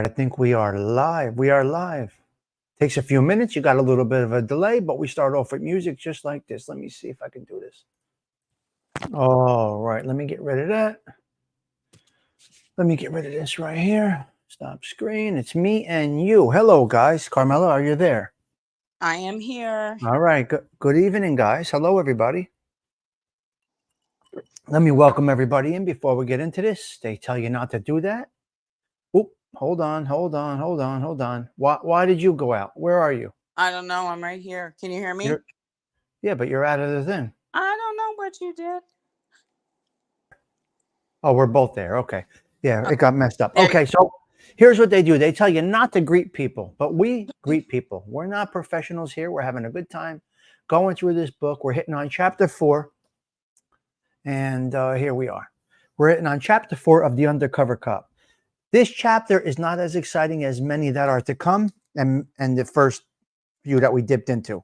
I think we are live. We are live. Takes a few minutes. You got a little bit of a delay, but we start off with music just like this. Let me see if I can do this. All right. Let me get rid of that. Let me get rid of this right here. Stop screen. It's me and you. Hello, guys. Carmela, are you there? I am here. All right. Good evening, guys. Hello, everybody. Let me welcome everybody in before we get into this. They tell you not to do that. Oop. Hold on. Why did you go out? Where are you? I don't know. I'm right here. Can you hear me? Yeah, but you're out of the thing. I don't know what you did. Oh, we're both there. Okay. Yeah, it got messed up. There Okay, so here's what they do. They tell you not to greet people, but we greet people. We're not professionals here. We're having a good time going through this book. We're hitting on chapter 4. And here we are. We're hitting on chapter 4 of the Undercover Cop. This chapter is not as exciting as many that are to come and the first few that we dipped into.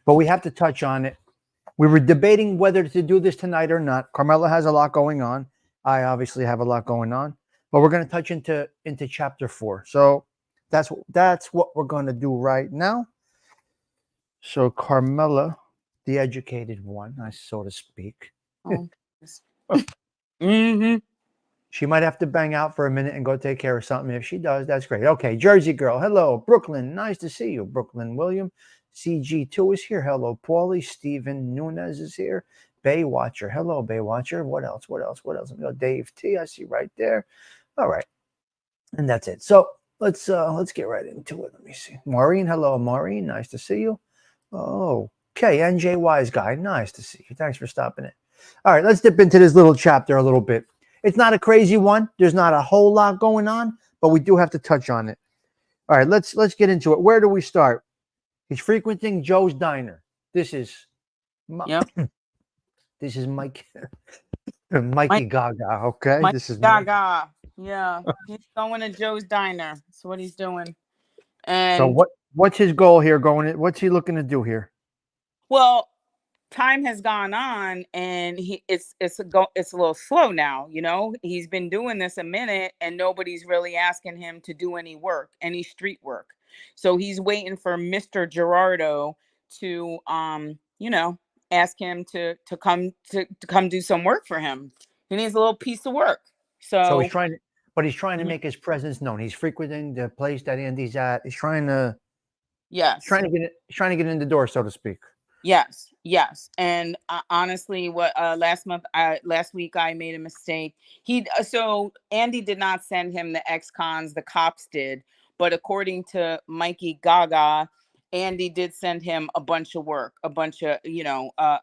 But we have to touch on it. We were debating whether to do this tonight or not. Carmela has a lot going on. I obviously have a lot going on, but we're going to touch into chapter 4. So that's what we're going to do right now. So Carmela, the educated one, so to speak. Mm-hmm. She might have to bang out for a minute and go take care of something. If she does, that's great. Okay, Jersey girl. Hello, Brooklyn. Nice to see you, Brooklyn William. CG2 is here. Hello, Paulie. Steven Nunez is here. Baywatcher. Hello, Baywatcher. What else? Let me go. Dave T. I see right there. All right. And that's it. So let's get right into it. Let me see. Maureen. Hello, Maureen. Nice to see you. Oh, okay. NJ Wise Guy. Nice to see you. Thanks for stopping in. All right, let's dip into this little chapter a little bit. It's not a crazy one. There's not a whole lot going on, but we do have to touch on it. All right, let's get into it. Where do we start? He's frequenting Joe's diner. This is this is Mikey Gaga. Okay, this is Gaga. Yeah, he's going to Joe's diner. That's what he's doing. And so what's his goal here? What's he looking to do here? Well, time has gone on, and it's a little slow now. You know, he's been doing this a minute, and nobody's really asking him to do any work, any street work. So he's waiting for Mr. Gerardo to ask him to come do some work for him. He needs a little piece of work. So he's trying to make his presence known. He's frequenting the place that Andy's at. He's trying to trying to get in the door, so to speak. Yes. And honestly, last week I made a mistake. So Andy did not send him the ex-cons, the cops did, but according to Mikey Gaga, Andy did send him a bunch of work, a bunch of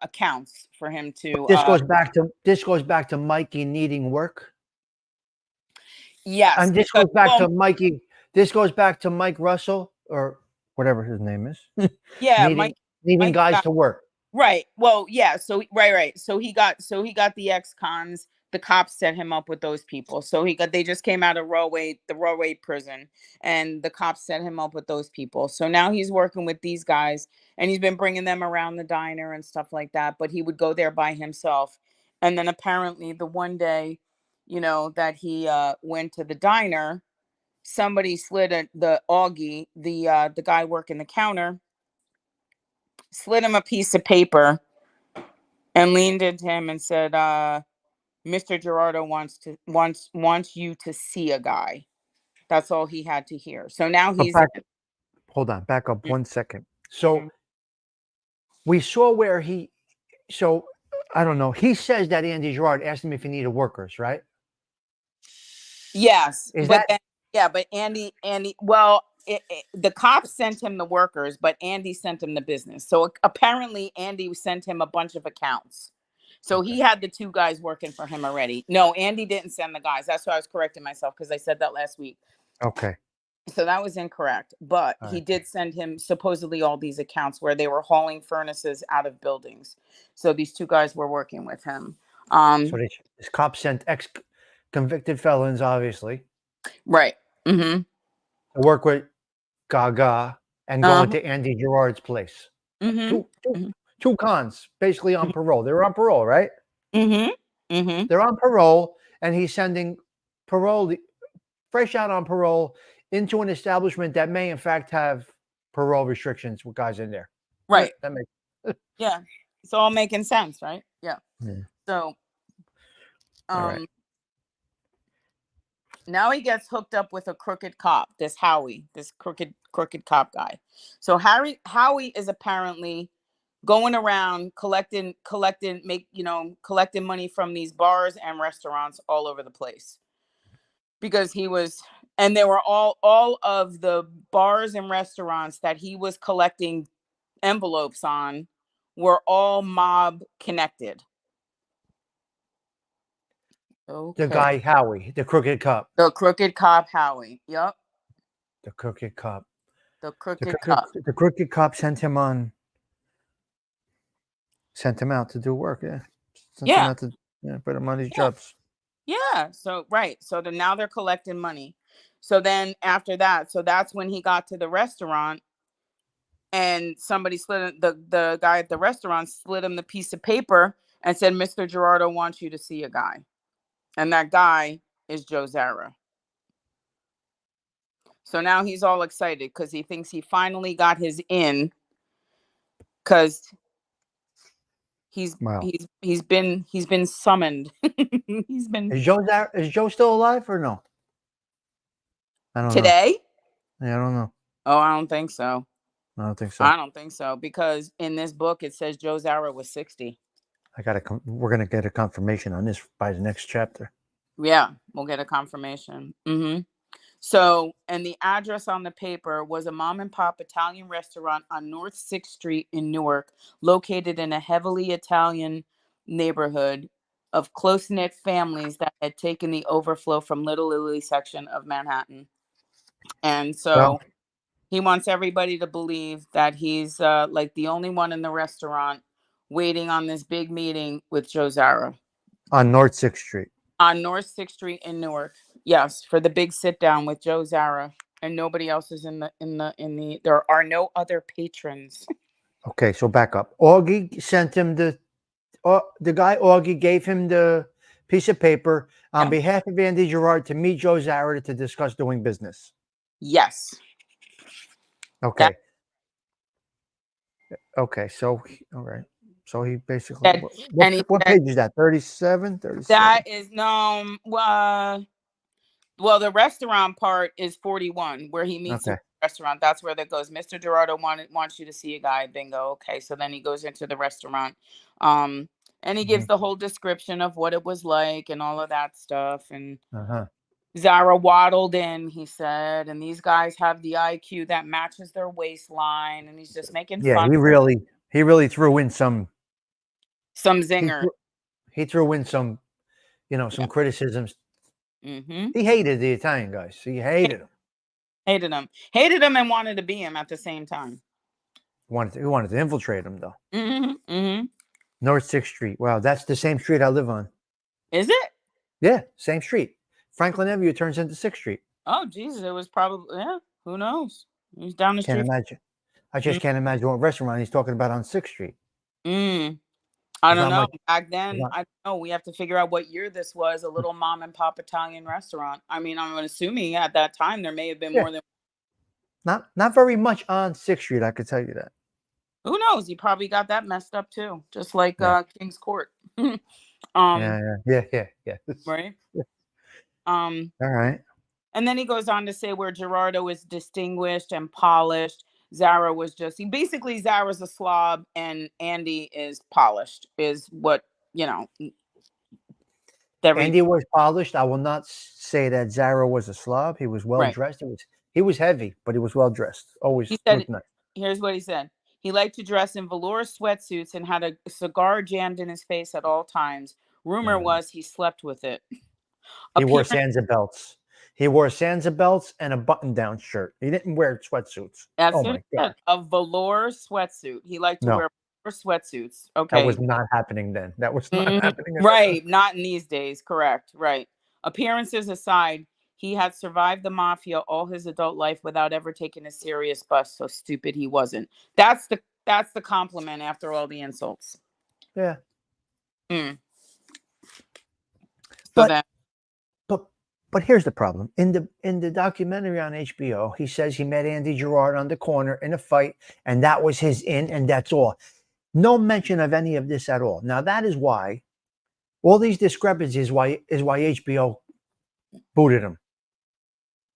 accounts for him to. This goes back to Mikey needing work. Yes, and this goes back to Mikey. This goes back to Mike Russell or whatever his name is. Yeah, needing guys to work. Right. Well, yeah. So right. So he got the ex-cons. The cops set him up with those people. So they just came out of the Rawway prison, and the cops set him up with those people. So now he's working with these guys, and he's been bringing them around the diner and stuff like that. But he would go there by himself, and then apparently the one day, that he went to the diner, somebody slid the Augie, the guy working the counter, slid him a piece of paper and leaned into him and said, Mr. Gerardo wants you to see a guy. That's all he had to hear. So now he's hold on, back up 1 second. So we saw where I don't know. He says that Andy Gerard asked him if he needed workers, right? Yes. But Andy, well, the cops sent him the workers, but Andy sent him the business. So apparently Andy sent him a bunch of accounts. So he had the two guys working for him already. No, Andy didn't send the guys. That's why I was correcting myself, because I said that last week. Okay. So that was incorrect. But he did send him supposedly all these accounts where they were hauling furnaces out of buildings. So these two guys were working with him. So this cop sent ex-convicted felons, obviously. Right. Mm-hmm. To work with Gaga and go into Andy Gerard's place. Mm-hmm. Two cons, basically on parole. They're on parole, right? Mm-hmm. Mm-hmm. They're on parole, and he's sending fresh out on parole into an establishment that may, in fact, have parole restrictions with guys in there. Right. That makes Yeah. It's all making sense, right? Yeah. Yeah. So, All right. now he gets hooked up with a crooked cop, this Howie, this crooked cop guy. So Howie is apparently going around collecting money from these bars and restaurants all over the place, because they were all of the bars and restaurants that he was collecting envelopes on were all mob connected. Okay. The guy Howie, the crooked cop. The crooked cop Howie. Yep. The crooked cop. The crooked cop. The crooked cop sent him out to do work. Yeah. Sent him out to put him on these jobs. Yeah. So right. So now they're collecting money. So then after that, so that's when he got to the restaurant, and somebody the guy at the restaurant slid him the piece of paper and said, "Mr. Gerardo wants you to see a guy." And that guy is Joe Zara. So now he's all excited because he thinks he finally got his in, because he's been summoned. He's been Is Joe still alive or no? I don't know. today. Yeah, I don't know. Oh, I don't think so. I don't think so. I don't think so, because in this book it says Joe Zara was 60. We're gonna get a confirmation on this by the next chapter. Yeah, we'll get a confirmation. So, and the address on the paper was a mom and pop Italian restaurant on North 6th Street in Newark, located in a heavily Italian neighborhood of close-knit families that had taken the overflow from Little Italy section of Manhattan. And so he wants everybody to believe that he's like the only one in the restaurant waiting on this big meeting with Joe Zara. On North 6th Street. On North 6th Street in Newark. Yes, for the big sit down with Joe Zara, and nobody else is in the there are no other patrons. Okay, so back up. Augie sent him the guy Augie gave him the piece of paper on behalf of Andy Gerard to meet Joe Zara to discuss doing business. Yes. Okay. Okay, so all right. So he basically what page is that? 37? 37? That is no well, the restaurant part is 41, where he meets the restaurant. That's where that goes. Mr. Gerardo wants you to see a guy. Bingo. Okay. So then he goes into the restaurant. And he gives the whole description of what it was like and all of that stuff. And Zara waddled in, he said, and these guys have the IQ that matches their waistline, and he's just making fun. He really threw in some zinger. He threw in some, some criticisms. He hated the Italian guys. He hated them. Hated him and wanted to be him at the same time. He wanted to infiltrate him, though. North 6th Street. Wow, that's the same street I live on. Is it? Yeah, same street. Franklin Avenue turns into 6th Street. Oh, Jesus. It was probably, who knows? He's down the street. Can't imagine. I just can't imagine what restaurant he's talking about on 6th Street. I don't know. Back then, I don't know. We have to figure out what year this was. A little mom and pop Italian restaurant. I mean, I'm assuming at that time there may have been more than. Not very much on 6th Street, I could tell you that. Who knows? He probably got that messed up too, just like King's Court. Yeah. Right. All right. And then he goes on to say where Gerardo is distinguished and polished. Zara was basically Zara's a slob and Andy is polished, is what, Andy was polished. I will not say that Zara was a slob. He was well dressed. He was heavy, but he was well dressed. Always. He said, here's what he said. He liked to dress in velour sweatsuits and had a cigar jammed in his face at all times. Rumor was he slept with it. He wore Sansa belts. He wore Sansa belts and a button-down shirt. He didn't wear sweatsuits. That's my God. A velour sweatsuit. He liked to wear sweatsuits. Okay. That was not happening then. That was not happening. Right. Not in these days. Correct. Right. Appearances aside, he had survived the mafia all his adult life without ever taking a serious bust. So stupid he wasn't. That's the compliment after all the insults. Yeah. So then. But here's the problem. In the documentary on HBO, he says he met Andy Girard on the corner in a fight, and that was his in, and that's all. No mention of any of this at all. Now that is why all these discrepancies why HBO booted him.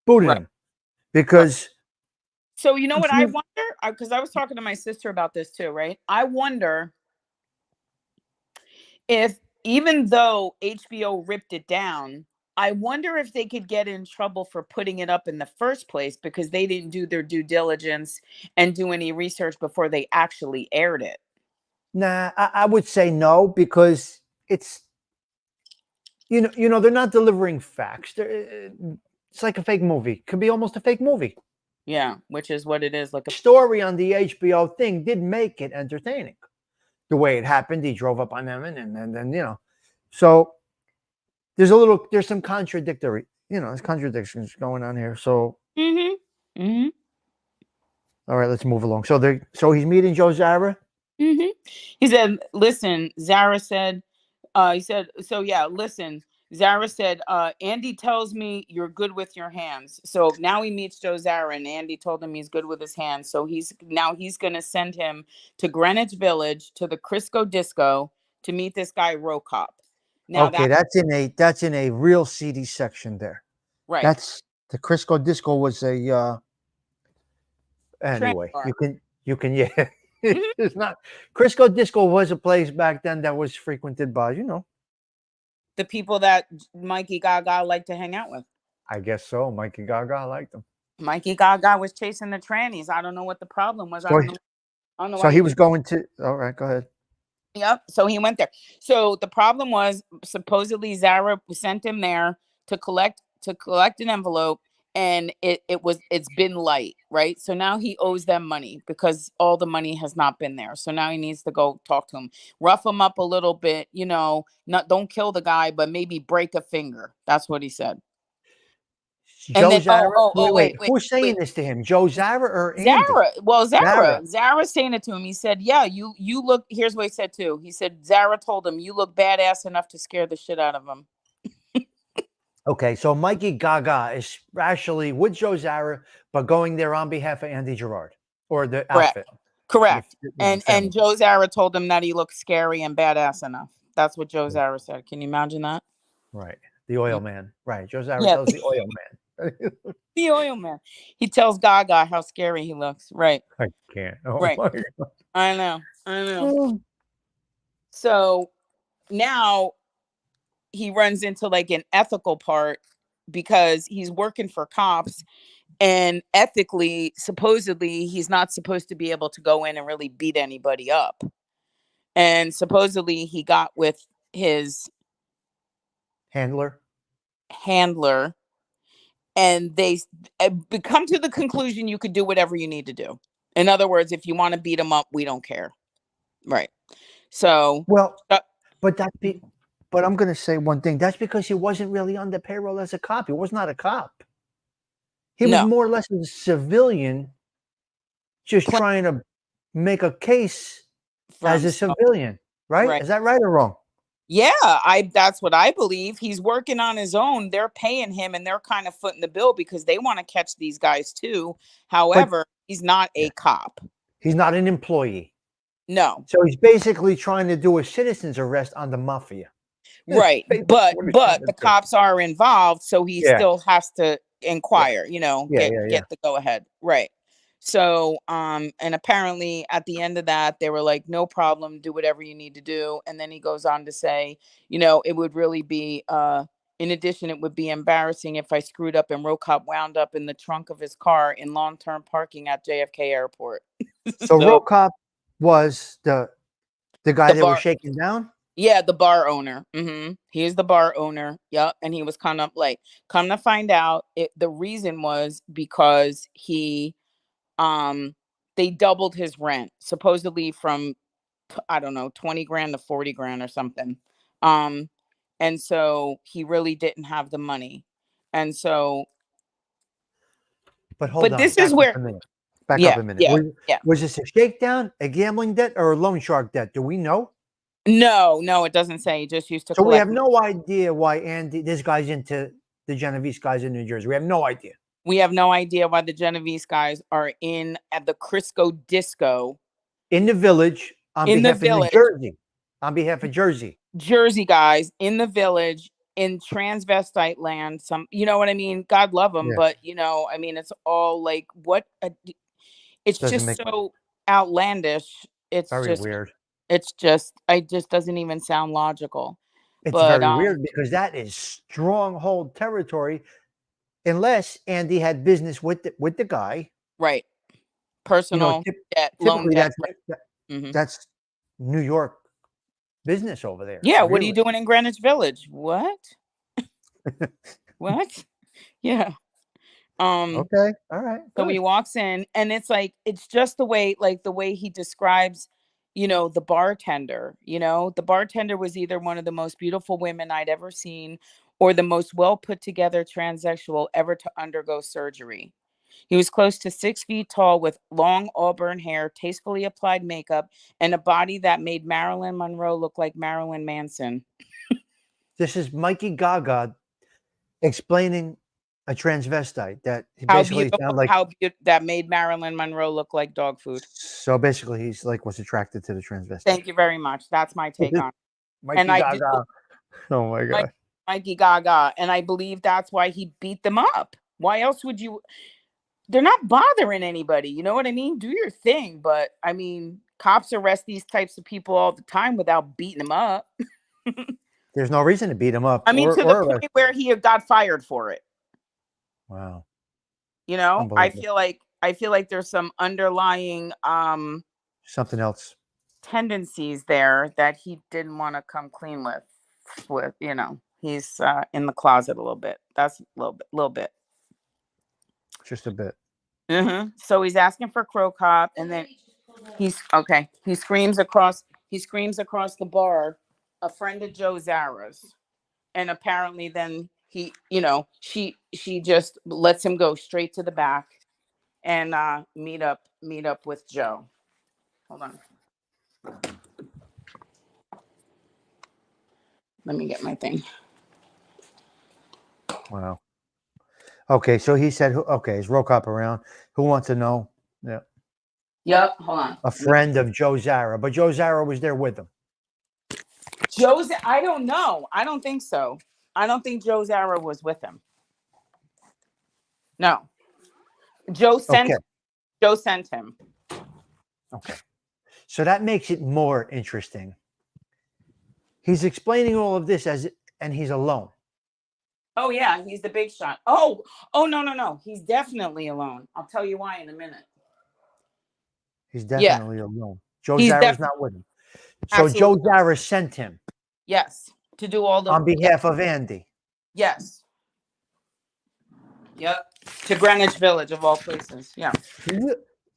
Booted Right. him. Right. Because So you know if what I you wonder? Because I was talking to my sister about this too, right? I wonder if even though HBO ripped it down, I wonder if they could get in trouble for putting it up in the first place because they didn't do their due diligence and do any research before they actually aired it. nah, I would say no, because it's they're not delivering facts. It's like a fake movie. Could be almost a fake movie. Yeah, which is what it is. Like a Story on the HBO thing did make it entertaining. The way it happened, he drove up on them, and then so there's some contradictory, there's contradictions going on here. So mm-hmm. Mm-hmm. all right, let's move along. So he's meeting Joe Zara. Mm-hmm. He said, listen, Zara said, he said, so yeah, listen, Zara said, Andy tells me you're good with your hands. So now he meets Joe Zara, and Andy told him he's good with his hands. So he's going to send him to Greenwich Village to the Crisco Disco to meet this guy, Rocop. Now Okay, that, that's in a real seedy section there. right. That's the Crisco Disco was a Trans anyway. bar. You can yeah. Mhm. It's not Crisco Disco was a place back then that was frequented by The people that Mikey Gaga liked to hang out with. I guess so. Mikey Gaga, I liked him. Mikey Gaga was chasing the trannies. I don't know what the problem was. So I don't know so why he he was was. going to. All right, go ahead. Yep. So he went there. So the problem was supposedly Zara sent him there to collect an envelope, and it's been light, right? So now he owes them money because all the money has not been there. So now he needs to go talk to him, rough him up a little bit, not don't kill the guy, but maybe break a finger. That's what he said. And Joe then Zara. Wait, wait, wait. wait, Who's saying wait. this to him? Joe Zara or Andy? Zara. Well, Zara. Zara's saying it to him. He said, "Yeah, you look." Here's what he said too. He said Zara told him, "You look badass enough to scare the shit out of him." Okay, so Mikey Gaga is actually with Joe Zara, but going there on behalf of Andy Girard or the Correct. outfit, Correct. the And family. Joe Zara told him that he looked scary and badass enough. That's what Joe Zara said. Can you imagine that? Right. The oil man. Right. Joe Zara Yeah, tells the oil man. the oil man. He tells Gaga how scary he looks. Right. I can't. Oh Right. my God. I know. I know. Oh. So now he runs into like an ethical part because he's working for cops, and ethically, supposedly, he's not supposed to be able to go in and really beat anybody up. And supposedly he got with his Handler. handler, and they come to the conclusion you could do whatever you need to do. In other words, if you want to beat him up, we don't care. Right. So Well, uh, but but I'm gonna say one thing. That's because he wasn't really on the payroll as a cop. He was not a cop. He was no, more or less a civilian just plan trying to make a case for as a himself. civilian, right? Right. Is that right or wrong? Yeah, I that's what I believe. He's working on his own. They're paying him and they're kind of footing the bill because they want to catch these guys too. But However, he's not yeah, a cop. he's not an employee. No. So he's basically trying to do a citizen's arrest on the mafia. That's Right. basically But what he's trying but to the do. cops are involved, so he Yeah, still has to yeah, inquire, yeah, get yeah, yeah. get the go ahead. Right. So and apparently at the end of that they were like no problem, do whatever you need to do. And then he goes on to say, it would really be in addition it would be embarrassing if I screwed up and Rocop wound up in the trunk of his car in long-term parking at JFK Airport. So So Rocop was the guy the they were bar shaking down. Yeah, the bar owner. He is the bar owner. Yep. And he was kind of like, come to find out, the reason was because um, they doubled his rent, supposedly from, I don't know, 20 grand to 40 grand or something. Um, and so he really didn't have the money. And so, But hold but on, this is back up where, a minute. Back up yeah, a minute. yeah, Was, yeah. was this a shakedown, a gambling debt, or a loan shark debt? Do we know? No, it doesn't say. He just used to So we collect have money. no idea why this guy's into. the Genovese guys in New Jersey? We have no idea. We have no idea why the Genovese guys are in at the Crisco Disco In the Village on in the behalf of New Village. Jersey. On behalf of Jersey. Jersey guys in the Village in transvestite land. Some, you know what I mean? God love them, Yeah. but I mean, it's all like it's Doesn't just make so outlandish. very weird. It just doesn't even sound logical. It's But very weird because that is stronghold territory. Unless Andy had business with the guy, right, personal debt, loan typically debt. Right. that's New York business over there. Yeah, what are you Really. doing in Greenwich Village? What? What? Yeah. Okay. All right. So he Good. walks in and it's just the way he describes, the bartender. The bartender was either one of the most beautiful women I'd ever seen or the most well put together transsexual ever to undergo surgery. He was close to 6 feet tall with long auburn hair, tastefully applied makeup, and a body that made Marilyn Monroe look like Marilyn Manson. This is Mikey Gaga explaining a transvestite that he How basically beautiful, sounded like. that made Marilyn Monroe look like dog food. So basically, he's like was attracted to the transvestite. Thank you very much. That's my take on it. Mikey And I do, Gaga. Oh my God. Mikey Gaga, and I believe that's why he beat them up. Why else would you? They're not bothering anybody. You know what I mean? Do your thing, but I mean, cops arrest these types of people all the time without beating them up. There's no reason to beat him up. I mean, or to the point where he got fired for it. Wow. I feel like there's some underlying something else tendencies there that he didn't want to come clean with. He's in the closet a little bit. That's a little bit. Just a bit. So he's asking for Crow Cop, and then he screams across the bar, a friend of Joe Zara's, and apparently then she just lets him go straight to the back and meet up with Joe. Hold on. Let me get my thing. Wow. Okay, so he said, okay, is Roll Cop around? Who wants to know? Yeah. Yep, hold on. A friend of Joe Zara, but Joe Zara was there with him. I don't know. I don't think so. I don't think Joe Zara was with him. No. Joe sent him. Okay. So that makes it more interesting. He's explaining all of this and he's alone. Oh yeah, he's the big shot. Oh no. He's definitely alone. I'll tell you why in a minute. He's definitely alone. Joe Zara's not with him. So Absolutely. Joe Zara sent him. Yes. To do all the on behalf of Andy. Yes. Yep. To Greenwich Village of all places. Yeah.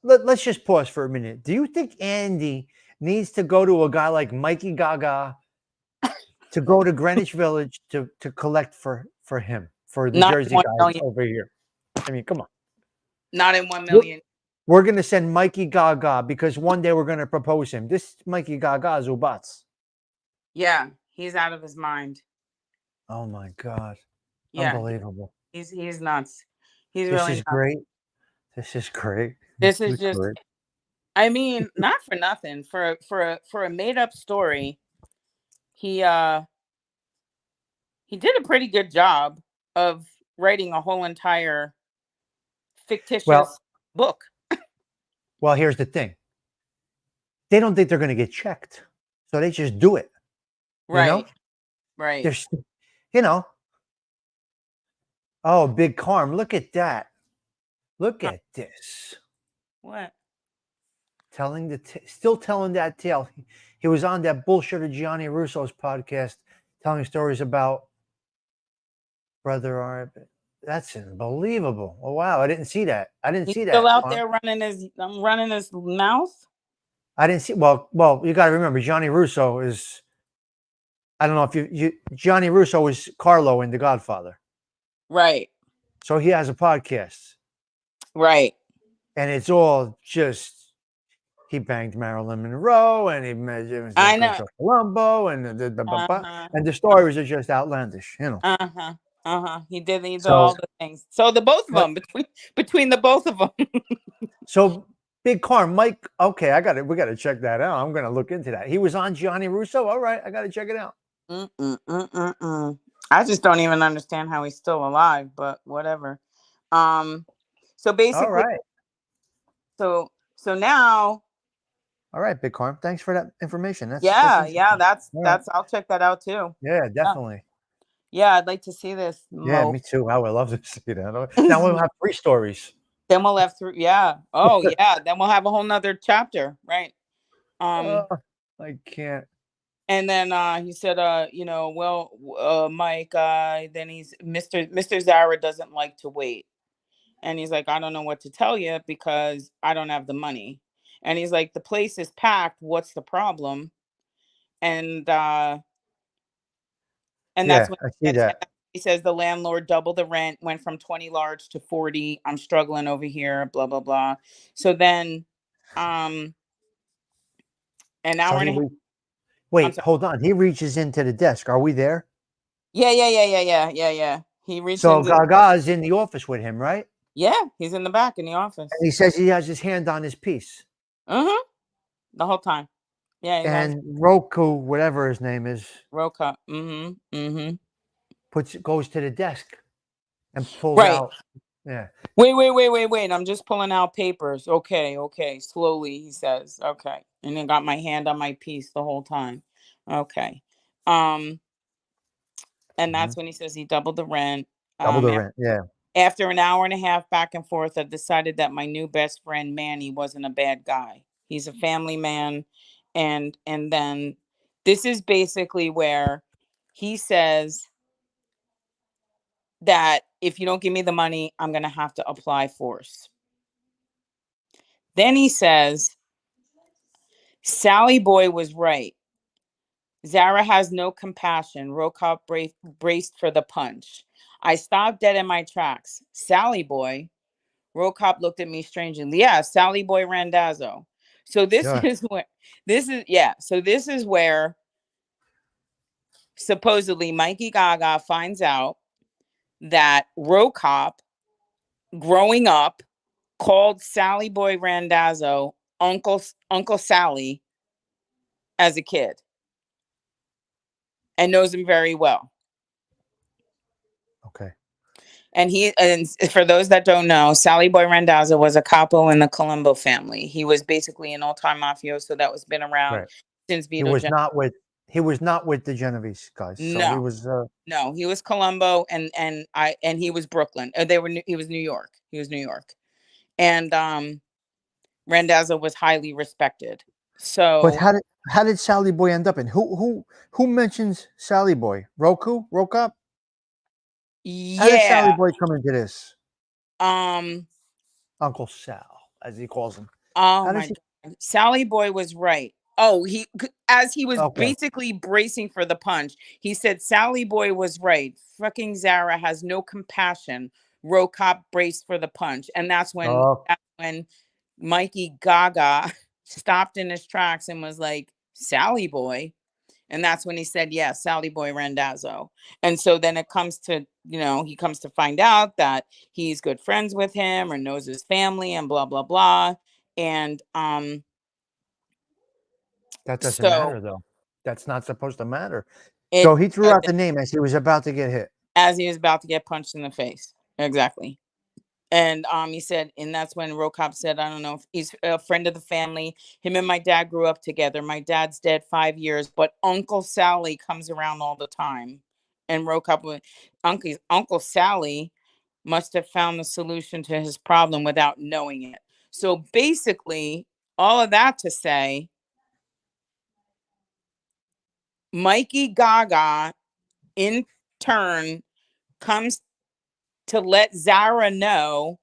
Let's just pause for a minute. Do you think Andy needs to go to a guy like Mikey Gaga to go to Greenwich Village to collect for him, for the Jersey guys over here? I mean, come on. Not in 1 million. We're going to send Mikey Gaga because one day we're going to propose him. This Mikey Gaga is Ubats. Yeah, he's out of his mind. Oh my God. Yeah. Unbelievable. He's nuts. He's really nuts. This is great. This is great. This is just great. I mean, not for nothing. For a made up story, he did a pretty good job of writing a whole entire fictitious book. Well, here's the thing. They don't think they're going to get checked. So they just do it. Right. You know? Right. There's, oh, Big Carm. Look at that. Look at this. What? Still telling that tale. He was on that bullshit of Gianni Russo's podcast telling stories about Brother Art. That's unbelievable. Oh, wow. I didn't see that. He's still out there running his mouth? I didn't see. Well, you got to remember, Gianni Russo is, I don't know if Gianni Russo is Carlo in The Godfather. Right. So he has a podcast. Right. And it's all just, he banged Marilyn Monroe and he met Columbo and and the stories are just outlandish, He did So, all the things. So the both of but them, between the both of them. so Big Car Mike. Okay, I got it. We got to check that out. I'm gonna look into that. He was on Gianni Russo. All right, I got to check it out. I just don't even understand how he's still alive, but whatever. Um, so All basically, right, so now, all right, Big Car. Thanks for that information. That's yeah, interesting. that's All right. I'll check that out too. Yeah, Yeah, definitely. yeah, I'd like to see this Yeah, Mo. me too. I would love to see that. Now we'll have 3 stories. Then we'll have through. Yeah. Oh, yeah. Then we'll have a whole nother chapter, right? Uh, Um, I can't. and then he said, well, Mike, then he's Mr. Zara doesn't like to wait. And he's like, I don't know what to tell you because I don't have the money. And he's like, the place is packed. What's the problem? And that's Yeah, when I see that. he says the landlord doubled the rent, went from 20 large to 40. I'm struggling over here, blah, blah, blah. So then um an So hour and he a half. I'm wait, sorry. hold on. He reaches into the desk. Are we there? Yeah. He reached So into Gaga's in the office with him, right? yeah, he's in the back in the And office. he says he has his hand on his piece. Uh-huh. The whole time. Yeah, he has And Roku, whatever his name is, Roca. Mm-hmm. goes to the desk and pulls Right. out. Yeah. Wait. I'm just pulling out papers. Okay. Slowly, he says. Okay. And then got my hand on my piece the whole time. Okay. Um, and Mhm. that's when he says he doubled the rent. Double Um, the rent. Yeah. after an hour and a half back and forth, I decided that my new best friend Manny wasn't a bad guy. He's a family man, and then this is basically where he says that if you don't give me the money, I'm gonna have to apply force. Then he says, Sally Boy was right. Zara has no compassion. Rokop braced for the punch. I stopped dead in my tracks. Sally Boy. Rokop looked at me strangely. Yeah, Sally Boy Randazzo. So this Yeah. is where So this is where supposedly Mikey Gaga finds out that Rokop, growing up, called Sally Boy Randazzo Uncle Sally as a kid and knows him very well. Okay. And for those that don't know, Sally Boy Randazzo was a capo in the Colombo family. He was basically an old-time mafioso that was been around Right. since He Vito was Gen. not with he was not with the Genovese guys. So he No, was no, he was Colombo, and he was Brooklyn. He was New York. He was New York, and Randazzo was highly respected. but So how did Sally Boy end up in? Who mentions Sally Boy? Rokop? How did Sally yeah, Boy come into this? um, Uncle Sal, as he calls him. oh How does my he God. Sally Boy was right. Oh, as he was Okay. basically bracing for the punch, he said Sally Boy was right. Fucking Zara has no compassion. Rokop braced for the punch. And Oh, that's when Mikey Gaga stopped in his tracks and was like, Sally Boy. And that's when he said, yeah, Sally Boy Randazzo. And so then it comes to, he comes to find out that he's good friends with him or knows his family and blah, blah, blah. And that doesn't so matter though. That's not supposed to matter. So it, he threw out the name as he was about to get hit. as he was about to get punched in the face. Exactly. And he said, and that's when Rokop said, I don't know if he's a friend of the family. Him and my dad grew up together. My dad's dead 5 years, but Uncle Sally comes around all the time. And Rokop went, Uncle Sally must have found the solution to his problem without knowing it. So basically, all of that to say, Mikey Gaga in turn comes to let Zara know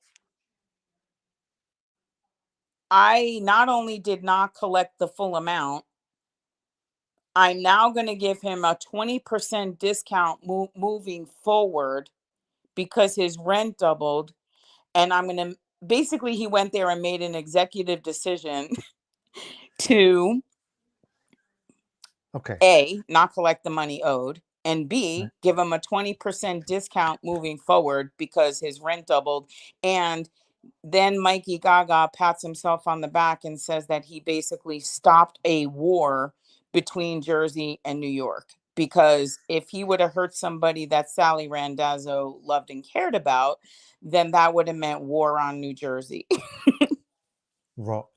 I not only did not collect the full amount, I'm now going to give him a 20% discount moving forward because his rent doubled. And I'm going to basically, he went there and made an executive decision to Okay. A, not collect the money owed, and Right. B, give him a 20% discount moving forward because his rent doubled. And then Mikey Gaga pats himself on the back and says that he basically stopped a war between Jersey and New York. Because if he would have hurt somebody that Sally Randazzo loved and cared about, then that would have meant war on New Jersey.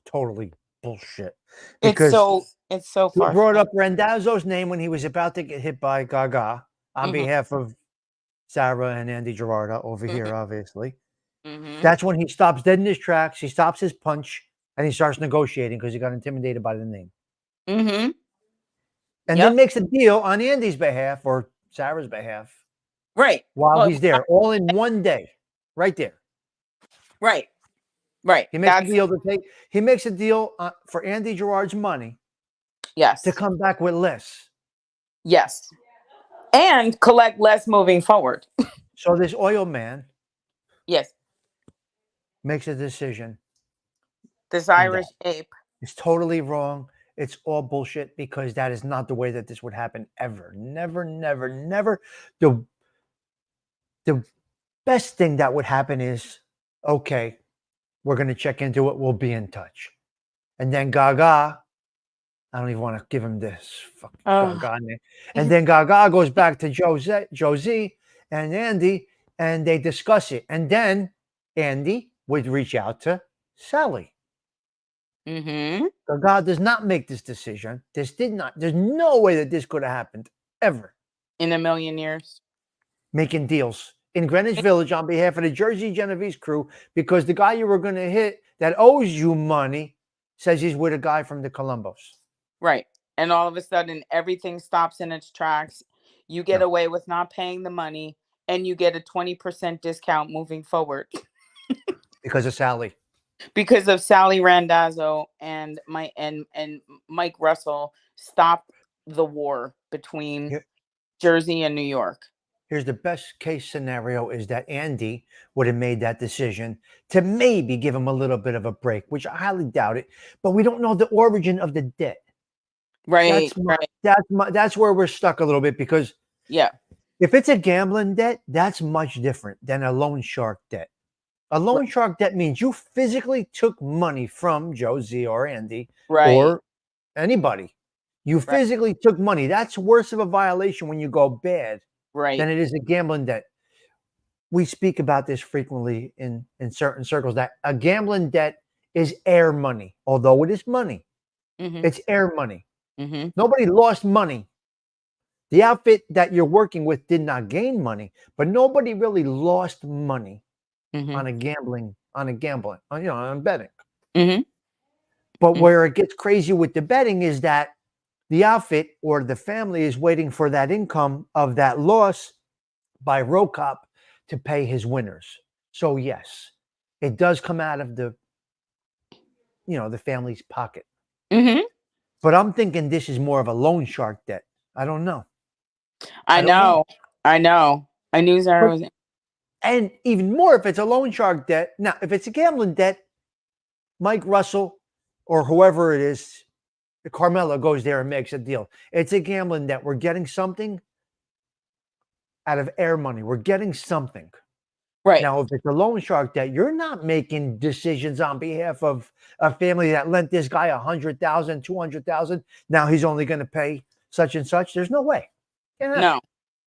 Totally bullshit. it's Because so it's so he far brought fetched. up Randazzo's name when he was about to get hit by Gaga on Hmm. behalf of Sarah and Andy Girarda over Hmm. here, obviously. Hmm. That's when he stops dead in his tracks. He stops his punch and he starts negotiating because he got intimidated by the name. Hmm. And then Yep. makes a deal on Andy's behalf or Sarah's behalf Right. while Well, he's there, all in one day, right there. right. Right. He makes a That's deal to take. He makes a deal for Andy Girard's money to yes. come back with less. Yes. And collect less moving forward. So this oil man Yes. makes a decision, This and that Irish ape. is totally wrong. It's all bullshit because that is not the way that this would happen ever. Never, never, never. The best thing that would happen is, okay, we're going to check into it. We'll be in touch. And then Gaga, I don't even want to give him this fucking Oh, Gaga name. And then Gaga goes back to Josie and Andy, and they discuss it. And then Andy would reach out to Sally. mm-hmm. Gaga does not make this decision. There's no way that this could have happened ever. In a million years. Making deals in Greenwich Village on behalf of the Jersey Genovese crew because the guy you were going to hit that owes you money says he's with a guy from the Columbus. Right. And all of a sudden, everything stops in its tracks. You get No, away with not paying the money, and you get a 20% discount moving forward because of Sally. because of Sally Randazzo and Mike Russell stopped the war between Here, Jersey and New York. here's the best case scenario is that Andy would have made that decision to maybe give him a little bit of a break, which I highly doubt it. But we don't know the origin of the debt. Right. Right. That's where we're stuck a little bit because Yeah. if it's a gambling debt, that's much different than a loan shark debt. A loan shark debt means you physically took money from Josie or Andy Right. or anybody. You Right. physically took money. That's worse of a violation when you go bad than Right. it is a gambling debt. We speak about this frequently in certain circles that a gambling debt is air money. Although it is money, Mm-hmm. it's air money. Mm-hmm. Nobody lost money. The outfit that you're working with did not gain money, but nobody really lost money Mm-hmm. on betting. Mm-hmm. But Mm-hmm. where it gets crazy with the betting is that the outfit or the family is waiting for that income of that loss by RoCop to pay his winners. So yes, it does come out of the family's pocket. Mm-hmm. But I'm thinking this is more of a loan shark debt. I don't know. I I don't know. know. I know. I knew Zara But was. and even more if it's a loan shark debt. Now, if it's a gambling debt, Mike Russell or whoever it is, Carmela goes there and makes a deal. It's a gambling debt. We're getting something out of air money. We're getting something. Right. Now, if it's a loan shark debt, you're not making decisions on behalf of a family that lent this guy 100,000, 200,000. Now he's only going to pay such and such. There's no way. Can't happen. No.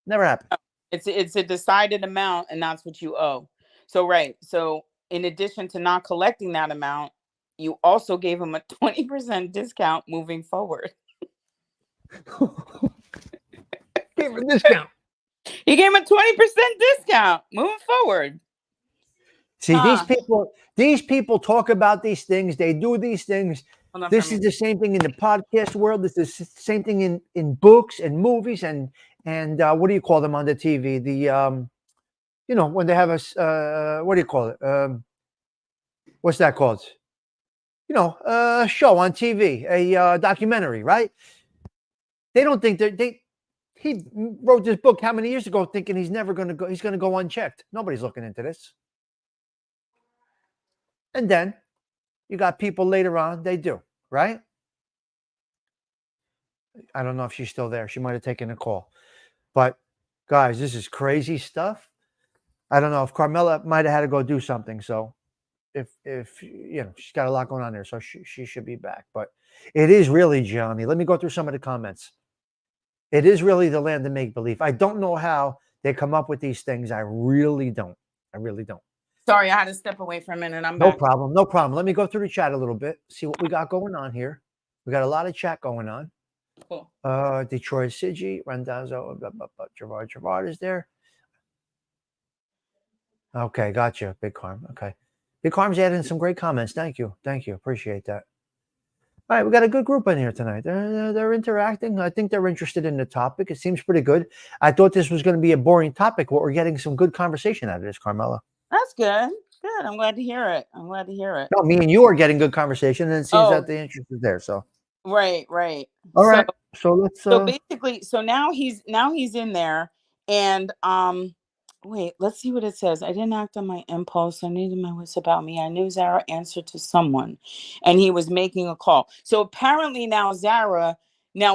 Never happened. It's a decided amount, and that's what you owe. So right. So in addition to not collecting that amount, you also gave him a 20% discount moving forward. Give him a discount. You gave him a 20% discount moving forward. See, Huh. these people talk about these things. They do these things. Hold on for This me. is the same thing in the podcast world. This is the same thing in books and movies and what do you call them on the TV? When they have what do you call it? What's that called? A show on TV, a documentary, right? They don't think they. He wrote this book how many years ago, thinking he's never going to go. He's going to go unchecked. Nobody's looking into this. And then you got people later on, they do, right? I don't know if she's still there. She might have taken a call. But guys, this is crazy stuff. I don't know if Carmela might have had to go do something. So if you know, she's got a lot going on there, so she should be back. But it is really, Johnny. Let me go through some of the comments. It is really the land of make believe. I don't know how they come up with these things. I really don't. I really don't. Sorry, I had to step away for a minute. I'm No back. problem. No problem. Let me go through the chat a little bit, see what we got going on here. We got a lot of chat going on. Cool. Detroit Sigi, Randazzo, Gerard is there. Okay, gotcha. Big Carm. Okay. Big Carm's adding some great comments. Thank you. Thank you. Appreciate that. All right, we got a good group in here tonight. They're interacting. I think they're interested in the topic. It seems pretty good. I thought this was going to be a boring topic, but we're getting some good conversation out of this, Carmela. That's good. Good. I'm glad to hear it. I'm glad to hear it. No, me and you are getting good conversation, and it seems that the interest is there. So, right. all right. So let's. So basically, so now he's in there, and wait, let's see what it says. I didn't act on my impulse. I needed my wits about me. I knew Zara answered to someone, and he was making a call. So apparently now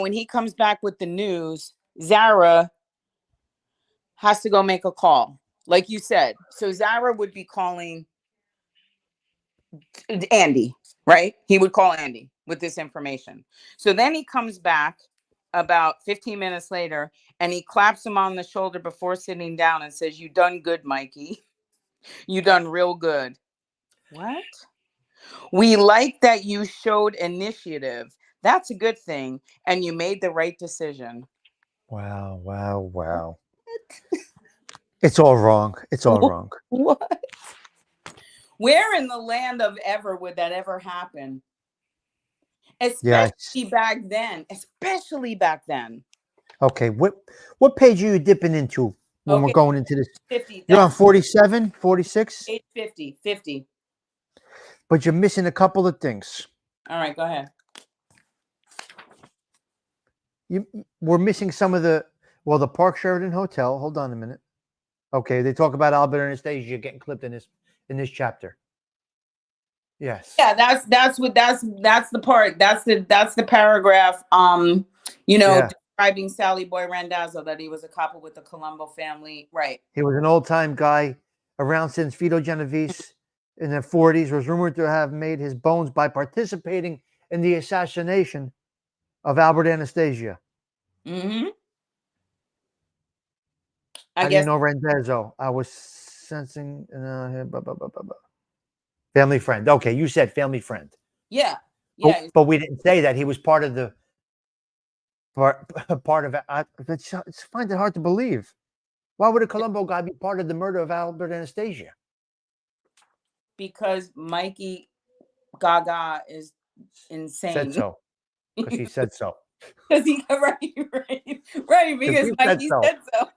when he comes back with the news, Zara has to go make a call, like you said. So Zara would be calling Andy, right? He would call Andy with this information. So then he comes back about 15 minutes later and he claps him on the shoulder before sitting down and says, "You done good, Mikey. You done real good." What? "We like that you showed initiative. That's a good thing. And you made the right decision." Wow. It's all wrong. It's all wrong. What? Where in the land of ever would that ever happen? Especially back then. Okay, what page are you dipping into when we're going into this? 50. You're on 47, 46? Page 50. But you're missing a couple of things. All right, go ahead. We're missing some of the Park Sheraton Hotel. Hold on a minute. Okay, they talk about Albert Anastasia getting clipped in this chapter. Yes. Yeah, that's the part. That's the paragraph. Describing Sally Boy Randazzo, that he was a couple with the Colombo family. Right. He was an old-time guy around since Vito Genovese in the 40s, was rumored to have made his bones by participating in the assassination of Albert Anastasia. Mm-hmm. How do you know Randazzo? I was sensing family friend. Okay, you said family friend. Yeah. But we didn't say that he was part of the part of it. I find it hard to believe. Why would a Colombo guy be part of the murder of Albert Anastasia? Because Mikey Gaga is insane. Said so. Because he said so. Because because Mikey said so.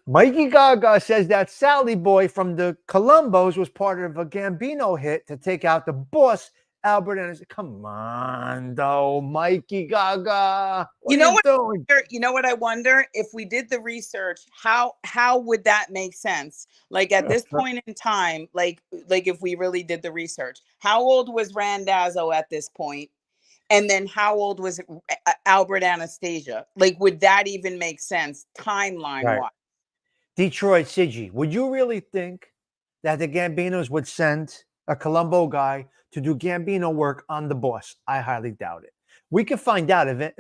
Mikey Gaga says that Sally Boy from the Colombos was part of a Gambino hit to take out the boss, Albert Anastasia. Come on, though, Mikey Gaga. What are you doing? You know what I wonder? If we did the research, how would that make sense? Like at this point in time, like if we really did the research, how old was Randazzo at this point? And then how old was Albert Anastasia? Like, would that even make sense timeline-wise? Detroit Sigi, would you really think that the Gambinos would send a Colombo guy to do Gambino work on the boss? I highly doubt it. We can find out of it.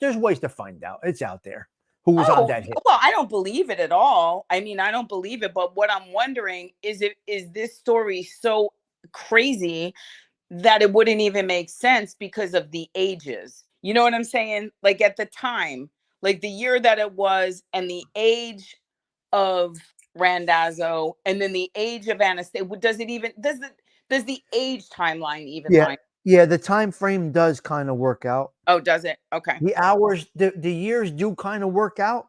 There's ways to find out. It's out there. Who was on that hit? Well, I don't believe it at all. I mean, I don't believe it. But what I'm wondering is this story so crazy that it wouldn't even make sense because of the ages? You know what I'm saying? Like at the time, like the year that it was, and the age of Randazzo, and then the age of Anastasia. Does the age timeline even line? Yeah, the time frame does kind of work out. Oh, does it? Okay. The hours, the years do kind of work out.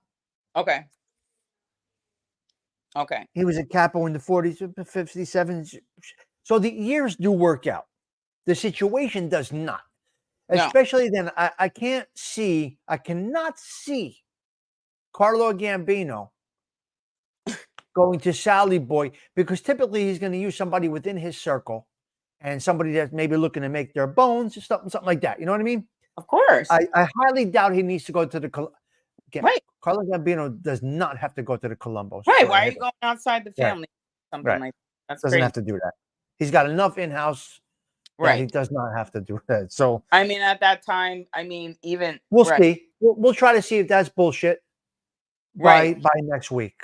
Okay. He was a capo in the 40s, 50s, 70s. So the years do work out. The situation does not. Especially then, I cannot see Carlo Gambino going to Sally Boy, because typically he's going to use somebody within his circle and somebody that's maybe looking to make their bones, something like that. You know what I mean? Of course. I highly doubt he needs to go to Right. Carlos Gambino does not have to go to the Colombo Right. store. Why are you going outside the Right, family? Something right. like that. That's Doesn't crazy. have to do that. He's got enough in house that he Right. does not have to do that. So I mean, at that time, I mean, even we'll right, see. We'll try to see if that's bullshit right. by next week.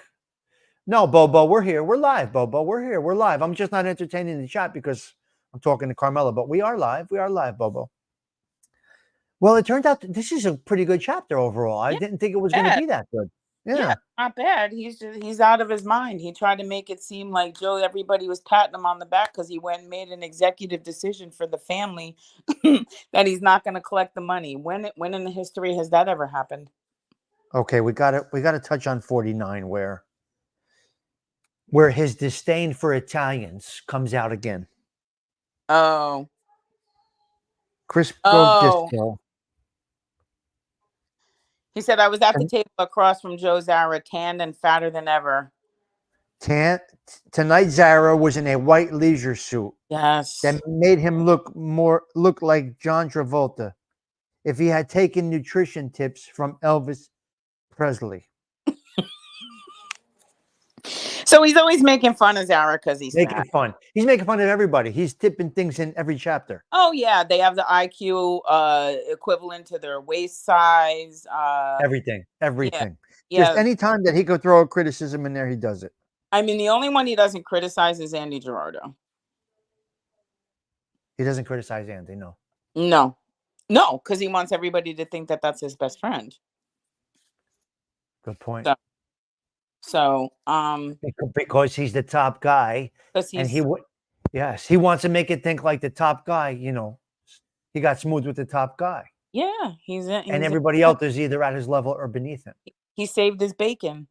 No, Bobo, we're here. We're live, Bobo. We're here. We're live. I'm just not entertaining the chat because I'm talking to Carmela, but we are live. We are live, Bobo. Well, it turned out this is a pretty good chapter overall. I Yeah, didn't think it was going to bad. be that good. Yeah, Yeah. not bad. He's out of his mind. He tried to make it seem like Joe, everybody was patting him on the back because he went and made an executive decision for the family that he's not going to collect the money. When in the history has that ever happened? Okay, we got to touch on 49 where his disdain for Italians comes out again. Oh, Crisco oh. Disco. He said I was at the And table across from Joe Zara, tanned and fatter than ever. tonight Zara was in a white leisure suit Yes. that made him look like John Travolta if he had taken nutrition tips from Elvis Presley. So he's always making fun of Zara because he's Making fat. fun. He's making fun of everybody. He's tipping things in every chapter. Oh yeah, they have the IQ equivalent to their waist size. Everything. Yeah, Everything. Just yeah. any time that he could throw a criticism in there, he does it. I mean, the only one he doesn't criticize is Andy Girardo. He doesn't criticize Andy, no. No, no, because he wants everybody to think that that's his best friend. Good point. So because he's the top guy, because and he's yes, he wants to make it think like the top guy. He got smooth with the top guy, yeah, and everybody else is either at his level or beneath him. he saved his bacon.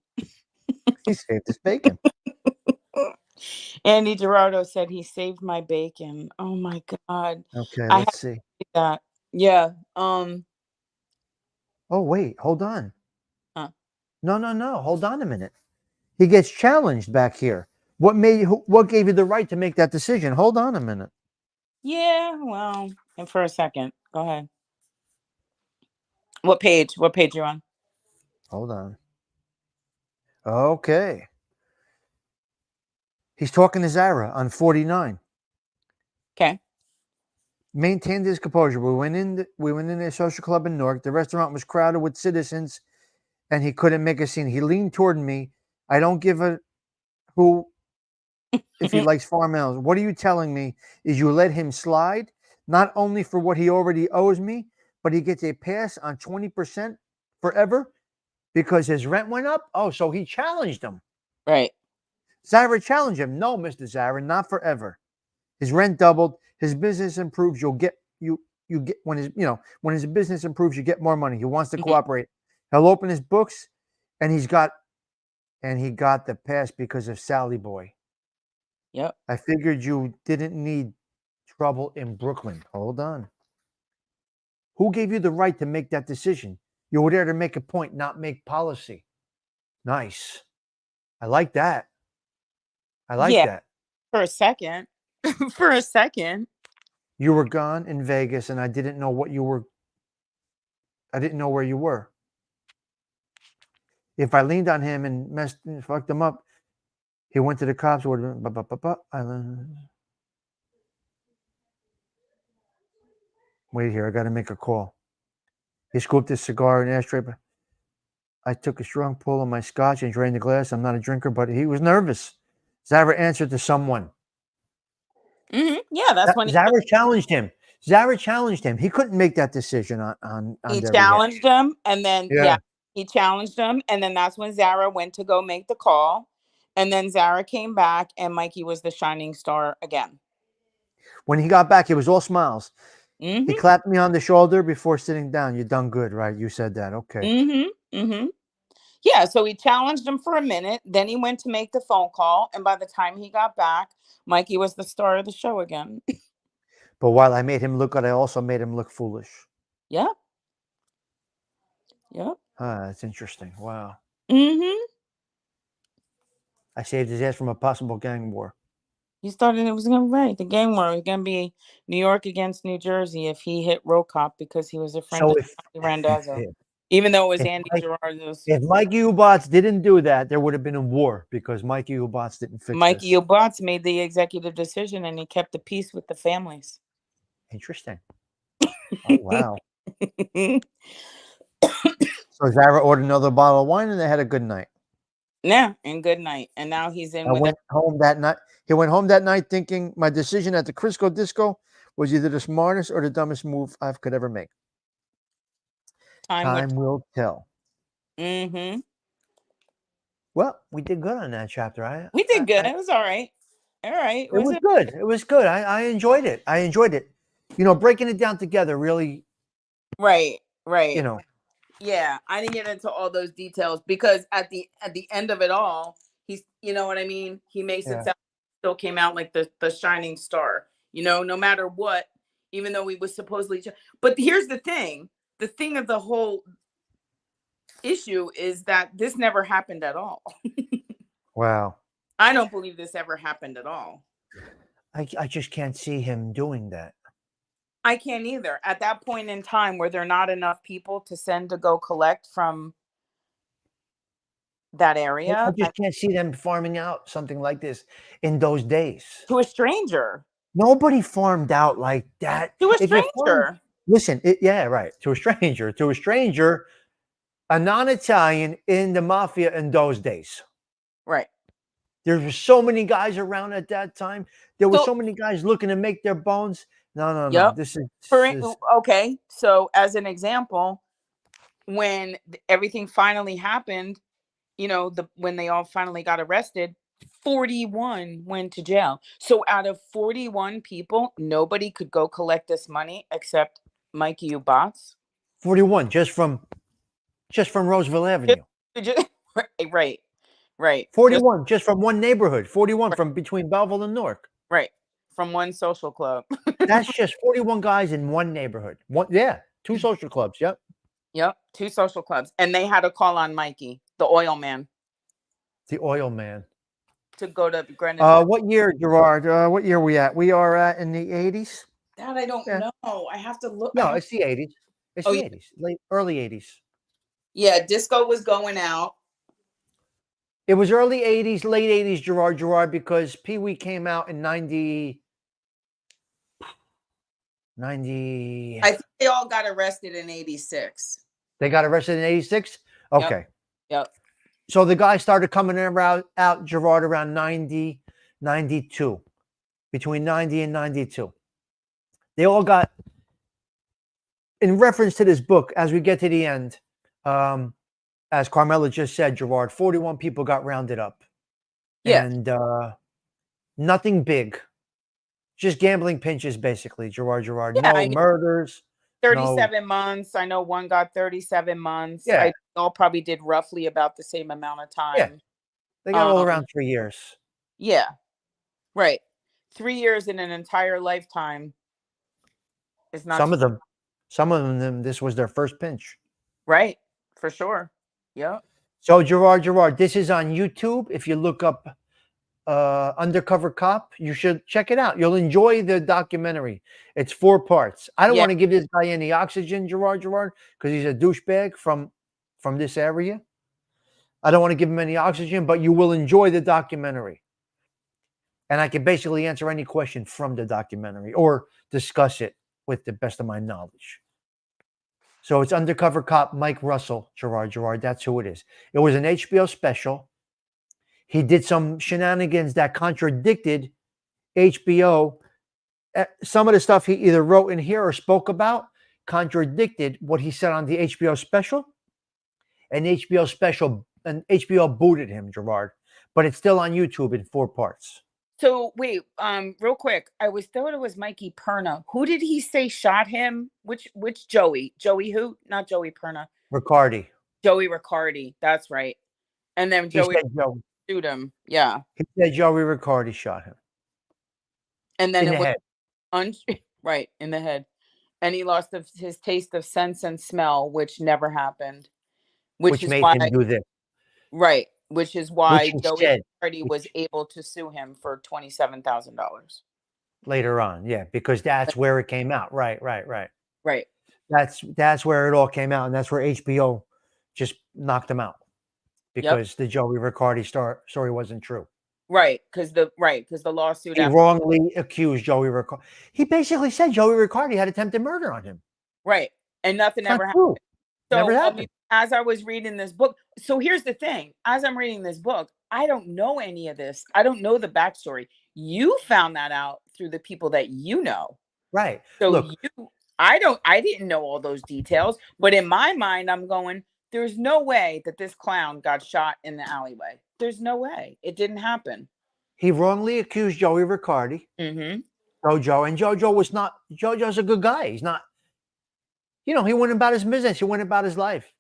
He saved his bacon. Andy Girardo said he saved my bacon. Oh my god. Okay, I have let's to see. see that. Yeah. Oh wait, hold on. Huh. No. Hold on a minute. He gets challenged back here. What gave you the right to make that decision? Hold on a minute. Yeah, well, and for a second. Go ahead. What page? What page you on? Hold on. Okay. He's talking to Zara on 49. Okay. Maintained his composure. We went in a social club in Newark. The restaurant was crowded with citizens, and he couldn't make a scene. He leaned toward me. I don't give a who if he likes farm animals. What are you telling me? Is you let him slide, not only for what he already owes me, but he gets a pass on 20% forever because his rent went up? Oh, so he challenged him. Right. Zara challenged him. No, Mr. Zara, not forever. His rent doubled. His business improves. You'll get you get when his business improves, you get more money. He wants to cooperate. He'll open his books, and he got the pass because of Sally Boy. Yep. I figured you didn't need trouble in Brooklyn. Hold on. Who gave you the right to make that decision? You were there to make a point, not make policy. Nice. I like that. I like Yeah. that. For a second. For a second. You were gone in Vegas, and I didn't know where you were. If I leaned on him and fucked him up, he went to the cops. Would have been. Wait here, I got to make a call. He scooped his cigar in an ashtray. I took a strong pull on my scotch and drained the glass. I'm not a drinker, but he was nervous. Zara answered to someone. Yeah, that's when Zara challenged him. He couldn't make that decision on he Debbie Head. challenged him, and then Yeah. he challenged him, and then that's when Zara went to go make the call, and then Zara came back, and Mikey was the shining star again. When he got back, it was all smiles. Mm-hmm. He clapped me on the shoulder before sitting down. You done good, right? You said that. Okay. Mm-hmm. Yeah, so he challenged him for a minute, then he went to make the phone call, and by the time he got back, Mikey was the star of the show again. But while I made him look good, I also made him look foolish. Yeah. Yep. That's interesting. Wow. Mm-hmm. I saved his ass from a possible gang war. He started, it was going to be the game war. It was going to be New York against New Jersey if he hit Cop because he was a friend So of if Randazzo. Even though it was If Andy Mike, Girard's. if Mikey Ubats didn't do that, there would have been a war because Mikey Ubats didn't fix Mikey this. Ubats made the executive decision and he kept the peace with the families. Interesting. Oh wow. So Zara ordered another bottle of wine and they had a good night. Yeah, and good night. And now he's in I with went home that night. He went home that night thinking my decision at the Crisco Disco was either the smartest or the dumbest move I could ever make. time. Time will tell. Mm-hmm. Well, we did good on that chapter. We did good. It was all right. All right. It Was was it? good. It was good. I enjoyed it. I enjoyed it. Breaking it down together really, Right. you Right. know, Yeah. I didn't get into all those details because at the end of it all, he's, you know what I mean? He makes it yeah. sound still came out like the shining star, no matter what, even though he was supposedly but here's the thing. The thing of the whole issue is that this never happened at all. Wow. I don't believe this ever happened at all. I just can't see him doing that. I can't either. At that point in time where there are not enough people to send to go collect from that I area just can't see them farming out something like this in those days. to a stranger. Nobody farmed out like that. To a If you farm, stranger. listen, yeah, right. To a stranger, a non-Italian in the mafia in those days. Right. There were so many guys around at that time. There were So, so many guys looking to make their bones. No. yep. This is Okay. So, as an example, when everything finally happened, when they all finally got arrested, 41 went to jail. So out of 41 people, nobody could go collect this money except Mikey Ubats. 41 just from Roosevelt Avenue. Right. Right. 41 just from one neighborhood. 41 Right. from between Belleville and Newark. Right. From one social club. That's just 41 guys in one neighborhood. Two social clubs. Yep. Yep. 2 social clubs. And they had to call on Mikey, the oil man, The oil man. to go to Greenwich. What year, Gerard? What year are we at? We are at in the 80s. That I don't know. I have to look. No, it's the 80s. It's Oh, the yeah. 80s, early 80s. Yeah, disco was going out. It was early 80s, late 80s, Gerard, because Pee Wee came out in 90. I think they all got arrested in 86. They got arrested in 86? Okay. Yep. So the guy started coming out, Gerard, around 90, 92. Between 90 and 92. They all got, in reference to this book, as we get to the end, as Carmela just said, Gerard, 41 people got rounded up. Yeah. And nothing big. Just gambling pinches, basically, Gerard. Yeah, No murders. 37 months. I know one got 37 months. Yeah. I all probably did roughly about the same amount of time. Yeah. They got all around 3 years. Yeah. Right. 3 years in an entire lifetime is not Some of them, this was their first pinch. right. For sure. Yep. So Gerard, this is on YouTube. If you look up Undercover Cop, you should check it out. You'll enjoy the documentary. It's 4 parts. I don't want to give this guy any oxygen, Gerard, because he's a douchebag from this area. I don't want to give him any oxygen, but you will enjoy the documentary. And I can basically answer any question from the documentary or discuss it with the best of my knowledge. So it's Undercover Cop Mike Russell, Gerard. That's who it is. It was an HBO special. He did some shenanigans that contradicted HBO. Some of the stuff he either wrote in here or spoke about contradicted what he said on the HBO special. And HBO booted him, Gerard. But it's still on YouTube in 4 parts. So wait, real quick. I thought it was Mikey Perna. Who did he say shot him? Which Joey? Joey who? Not Joey Perna. Riccardi. Joey Riccardi. That's right. And then Joey shoot him. Yeah. He said Joey Riccardi shot him. And then in the head. Right, in the head. And he lost his taste of sense and smell, which never happened. Which made him do this. Right. Which is why Joey Riccardi was able to sue him for $27,000. Later on, yeah, because that's where it came out. Right. Right. That's where it all came out, and that's where HBO just knocked him out Yep. because the Joey Riccardi story wasn't true. Right, because the lawsuit He after. wrongly accused Joey Riccardi. He basically said Joey Riccardi had attempted murder on him. Right, and nothing It's not ever happened. true. Never So, I mean, happened. as I was reading this book, so here's the thing: as I'm reading this book, I don't know any of this. I don't know the backstory. You found that out through the people that you know. Right. So Look, you, I didn't know all those details, but in my mind, I'm going, there's no way that this clown got shot in the alleyway. There's no way. It didn't happen. he wrongly accused Joey Riccardi, Mm-hmm. Jojo, and Jojo was not. Jojo's a good guy. He's not. He went about his business. He went about his life.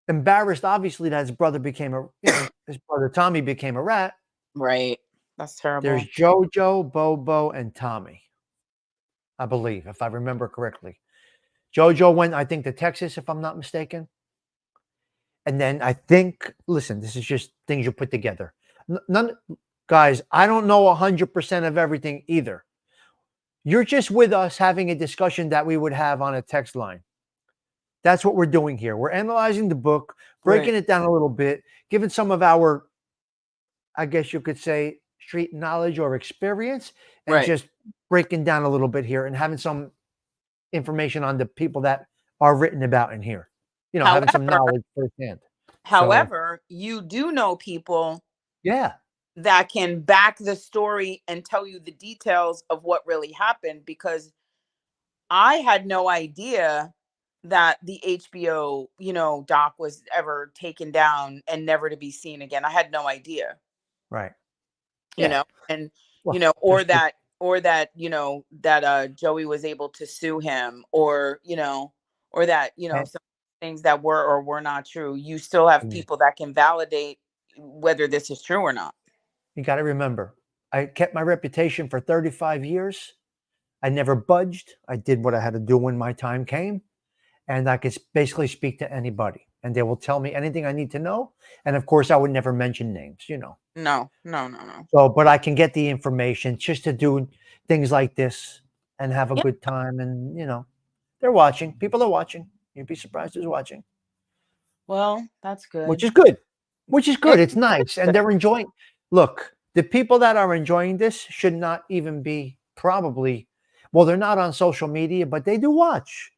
Embarrassed, obviously, that his brother his brother Tommy became a rat. Right. That's There's terrible. Jojo, Bobo, and Tommy, I believe, if I remember correctly. Jojo went, I think, to Texas, if I'm not mistaken. And then I think, listen, this is just things you put together. None, guys, I don't know 100% of everything either. You're just with us having a discussion that we would have on a text line. That's what we're doing here. We're analyzing the book, breaking Right. it down a little bit, giving some of our, I guess you could say, street knowledge or experience, and Right. just breaking down a little bit here and having some information on the people that are written about in here. Having some However, knowledge firsthand. So, however, you do know people yeah, that can back the story and tell you the details of what really happened, because I had no idea that the HBO, doc was ever taken down and never to be seen again. I had no idea, right. Yeah. and Well, or there's that that Joey was able to sue him, or that, and some things that were or were not true. You still have people that can validate whether this is true or not. you got to remember, I kept my reputation for 35 years. I never budged. I did what I had to do when my time came, and I could basically speak to anybody, and they will tell me anything I need to know. And of course, I would never mention names. No, no, no, no. So, but I can get the information just to do things like this and have a Yeah. good time. And they're watching. People are watching. You'd be surprised who's watching, Well, that's which good. is good. Which is It- good. It's nice, and good. they're enjoying. Look, the people that are enjoying this should not even be probably. Well, they're not on social media, but they do watch.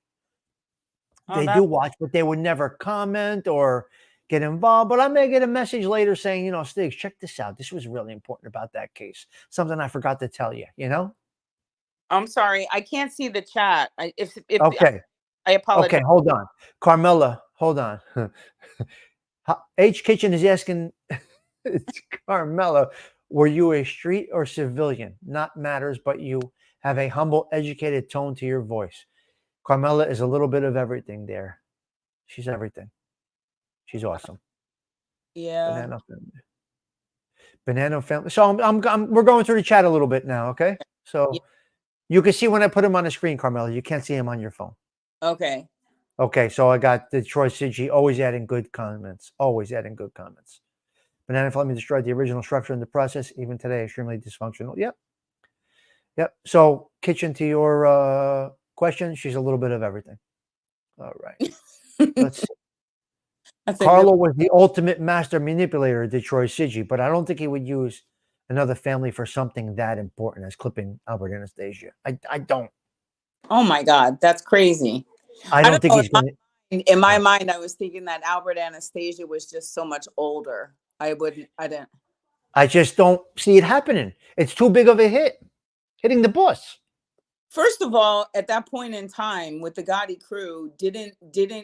Oh, They do that. watch, but they would never comment or get involved. But I may get a message later saying, Stiggs, check this out. This was really important about that case. Something I forgot to tell you. I'm sorry, I can't see the chat. If Okay. I Okay. apologize. Hold on. Carmela, hold on. H Kitchen is asking, it's Carmela, were you a street or civilian? Not matters, but you have a humble, educated tone to your voice. Carmela is a little bit of everything there. She's everything. She's awesome. Yeah. Banana family. Banana family. So we're going through the chat a little bit now. Okay. Yeah. So you can see when I put him on the screen, Carmela. You can't see him on your phone. Okay. Okay. So I got the Troy Sigi always adding good comments. Always adding good comments. Banana family destroyed the original structure in the process. Even today, extremely dysfunctional. Yep. Yep. So kitchen to your question, she's a little bit of everything. All right. Let's see. That's a good. Carlo was the ultimate master manipulator of Detroit City, but I don't think he would use another family for something that important as clipping Albert Anastasia. I don't. Oh my God, that's crazy. I I don't don't think know. he's going to. In my mind, I was thinking that Albert Anastasia was just so much older. I wouldn't. I didn't. I just don't see it happening. It's too big of a hit, hitting the bus. First of all, at that point in time with the Gotti crew, didn't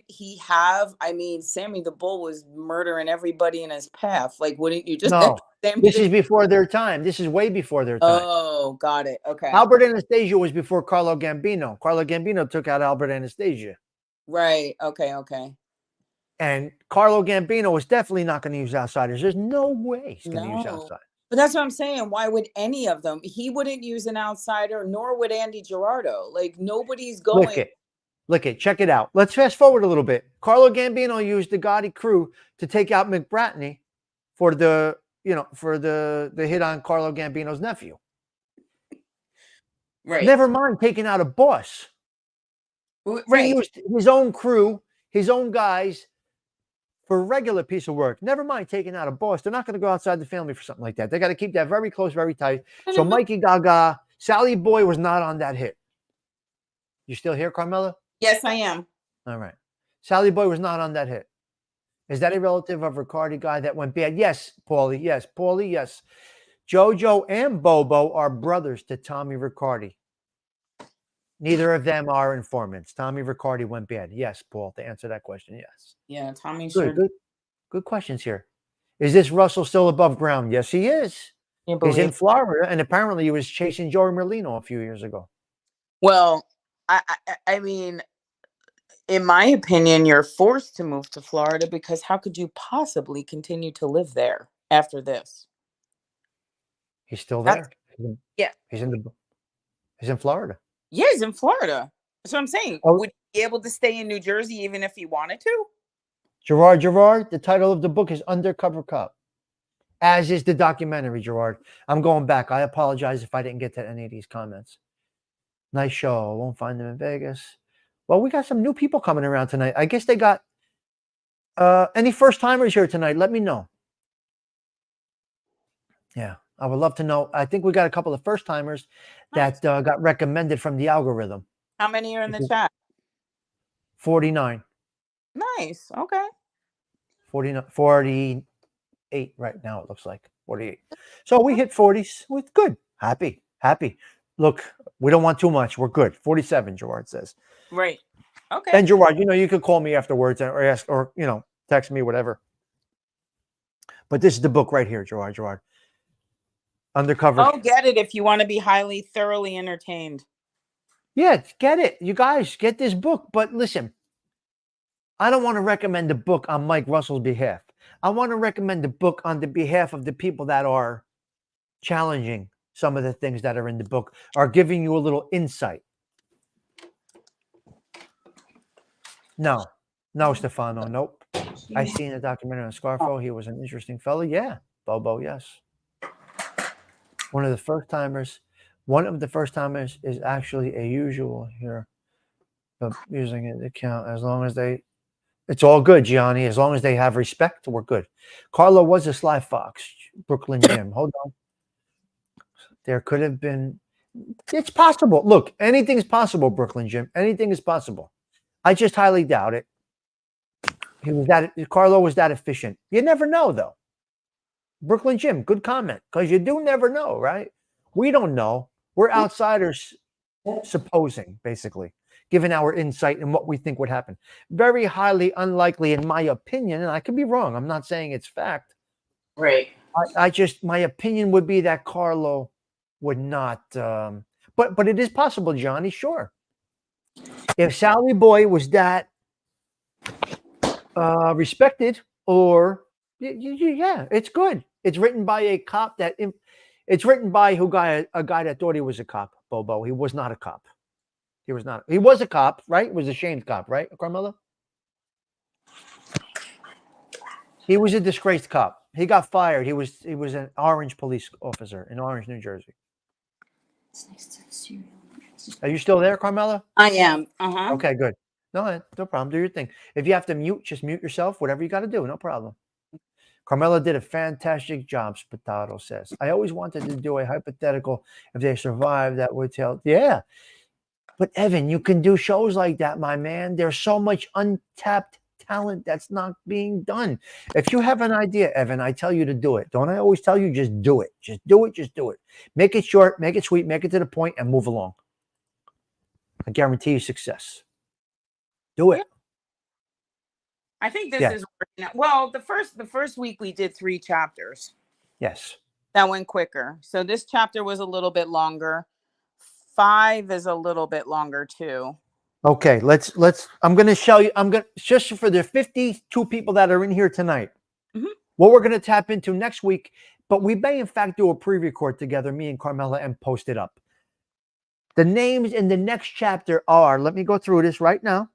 he have? I mean, Sammy the Bull was murdering everybody in his path. Like, wouldn't you just have No, Sammy this the? is before their time. This is way before their time. Oh, got it. Okay. Albert Anastasia was before Carlo Gambino. Carlo Gambino took out Albert Anastasia. Right. Okay. Okay. And Carlo Gambino was definitely not going to use outsiders. There's no way he's going to use No. outsiders. But that's what I'm saying. Why would any of them? He wouldn't use an outsider, nor would Andy Girardo. Like, nobody's Look going. it. Look it. Check it out. Let's fast forward a little bit. Carlo Gambino used the Gotti crew to take out McBratney for the hit on Carlo Gambino's nephew. Right. Never mind taking out a boss. He Right. used his own crew, his own guys for a regular piece of work. Never mind taking out a boss. They're not going to go outside the family for something like that. They got to keep that very close, very tight. So Mikey Gaga, Sally Boy was not on that hit. You still here, Carmela? Yes, I am. All right. Sally Boy was not on that hit. Is that a relative of Riccardi guy that went bad? Yes, Paulie. Yes, Paulie. Yes. Jojo and Bobo are brothers to Tommy Riccardi. Neither of them are informants. Tommy Riccardi went bad. Yes, Paul, to answer that question. Yes. Yeah, Tommy Good, sure. good questions here. Is this Russell still above ground? Yes, he is. Can't He's in believe. Florida, and apparently he was chasing Joey Merlino a few years ago. Well, I mean, in my opinion, you're forced to move to Florida because how could you possibly continue to live there after this? He's still That's, there. yeah. He's in Florida. Yeah, he's in Florida. That's what I'm saying. Oh, Would he be able to stay in New Jersey even if he wanted to? Gerard, the title of the book is Undercover Cop, as is the documentary, Gerard. I'm going back. I apologize if I didn't get to any of these comments. Nice show. Won't find them in Vegas. Well, we got some new people coming around tonight. I guess they got any first timers here tonight. Let me know. Yeah, I would love to know. I think we got a couple of first timers that got recommended from the algorithm. How many are in the chat? 49. Nice. Okay. 49, 48 right now, it looks like. 48. So we hit 40s. We're good. Happy. Look, we don't want too much. We're good. 47, Gerard says. Right. Okay. And Gerard, you could call me afterwards or ask or, text me, whatever. But this is the book right here, Gerard. Undercover. Oh, get it if you want to be highly, thoroughly entertained. Yeah, get it. You guys get this book. But listen, I don't want to recommend the book on Mike Russell's behalf. I want to recommend the book on the behalf of the people that are challenging some of the things that are in the book, are giving you a little insight. No, Stefano, nope. I seen a documentary on Scarfo. He was an interesting fellow. Yeah, Bobo, yes. One of the first timers is actually a usual here, but using it to count as long as it's all good, Gianni. As long as they have respect, we're good. Carlo was a sly fox. Brooklyn Jim. Hold on. There could have been. It's possible. Look, anything's possible, Brooklyn Jim. Anything is possible. I just highly doubt it. Carlo was that efficient. You never know, though. Brooklyn Jim, good comment, because you do never know, right? We don't know. We're outsiders supposing, basically, given our insight and what we think would happen. Very highly unlikely, in my opinion, and I could be wrong. I'm not saying it's fact. Right. My opinion would be that Carlo would not. But it is possible, Johnny, sure. If Sally Boy was that respected, or yeah, it's good. It's written by a cop it's written by a guy that thought he was a cop, Bobo. He was not a cop. He was not. He was a cop, right? He was a shamed cop, right, Carmela? He was a disgraced cop. He got fired. He was an Orange police officer in Orange, New Jersey. Are you still there, Carmela? I am. Uh-huh. Okay, good. No problem. Do your thing. If you have to mute, just mute yourself. Whatever you got to do, no problem. Carmela did a fantastic job, Spatato says. I always wanted to do a hypothetical. If they survive, that would tell. Yeah. But Evan, you can do shows like that, my man. There's so much untapped talent that's not being done. If you have an idea, Evan, I tell you to do it. Don't I always tell you just do it? Just do it. Make it short, make it sweet, make it to the point, and move along. I guarantee you success. Do it. Yeah. I think this is working out. Well, the first week we did 3 chapters. Yes. That went quicker. So this chapter was a little bit longer. 5 is a little bit longer too. Okay, let's I'm going to show you. Just for the 52 people that are in here tonight. Mm-hmm. What we're going to tap into next week, but we may in fact do a pre-record together, me and Carmela, and post it up. The names in the next chapter are, let me go through this right now.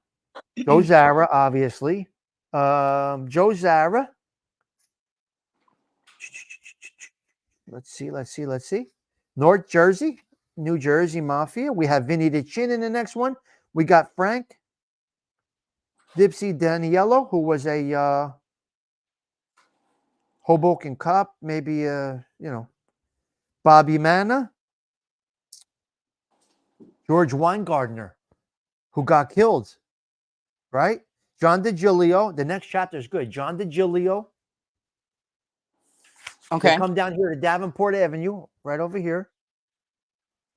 Joe Zara, obviously. Joe Zara. Let's see. North Jersey, New Jersey Mafia. We have Vinny the Chin in the next one. We got Frank. Dipsy Daniello, who was a Hoboken cop, maybe Bobby Manna, George Weingartner, who got killed, right? John DiGilio. The next chapter is good. John DiGilio. They Okay. come down here to Davenport Avenue, right over here.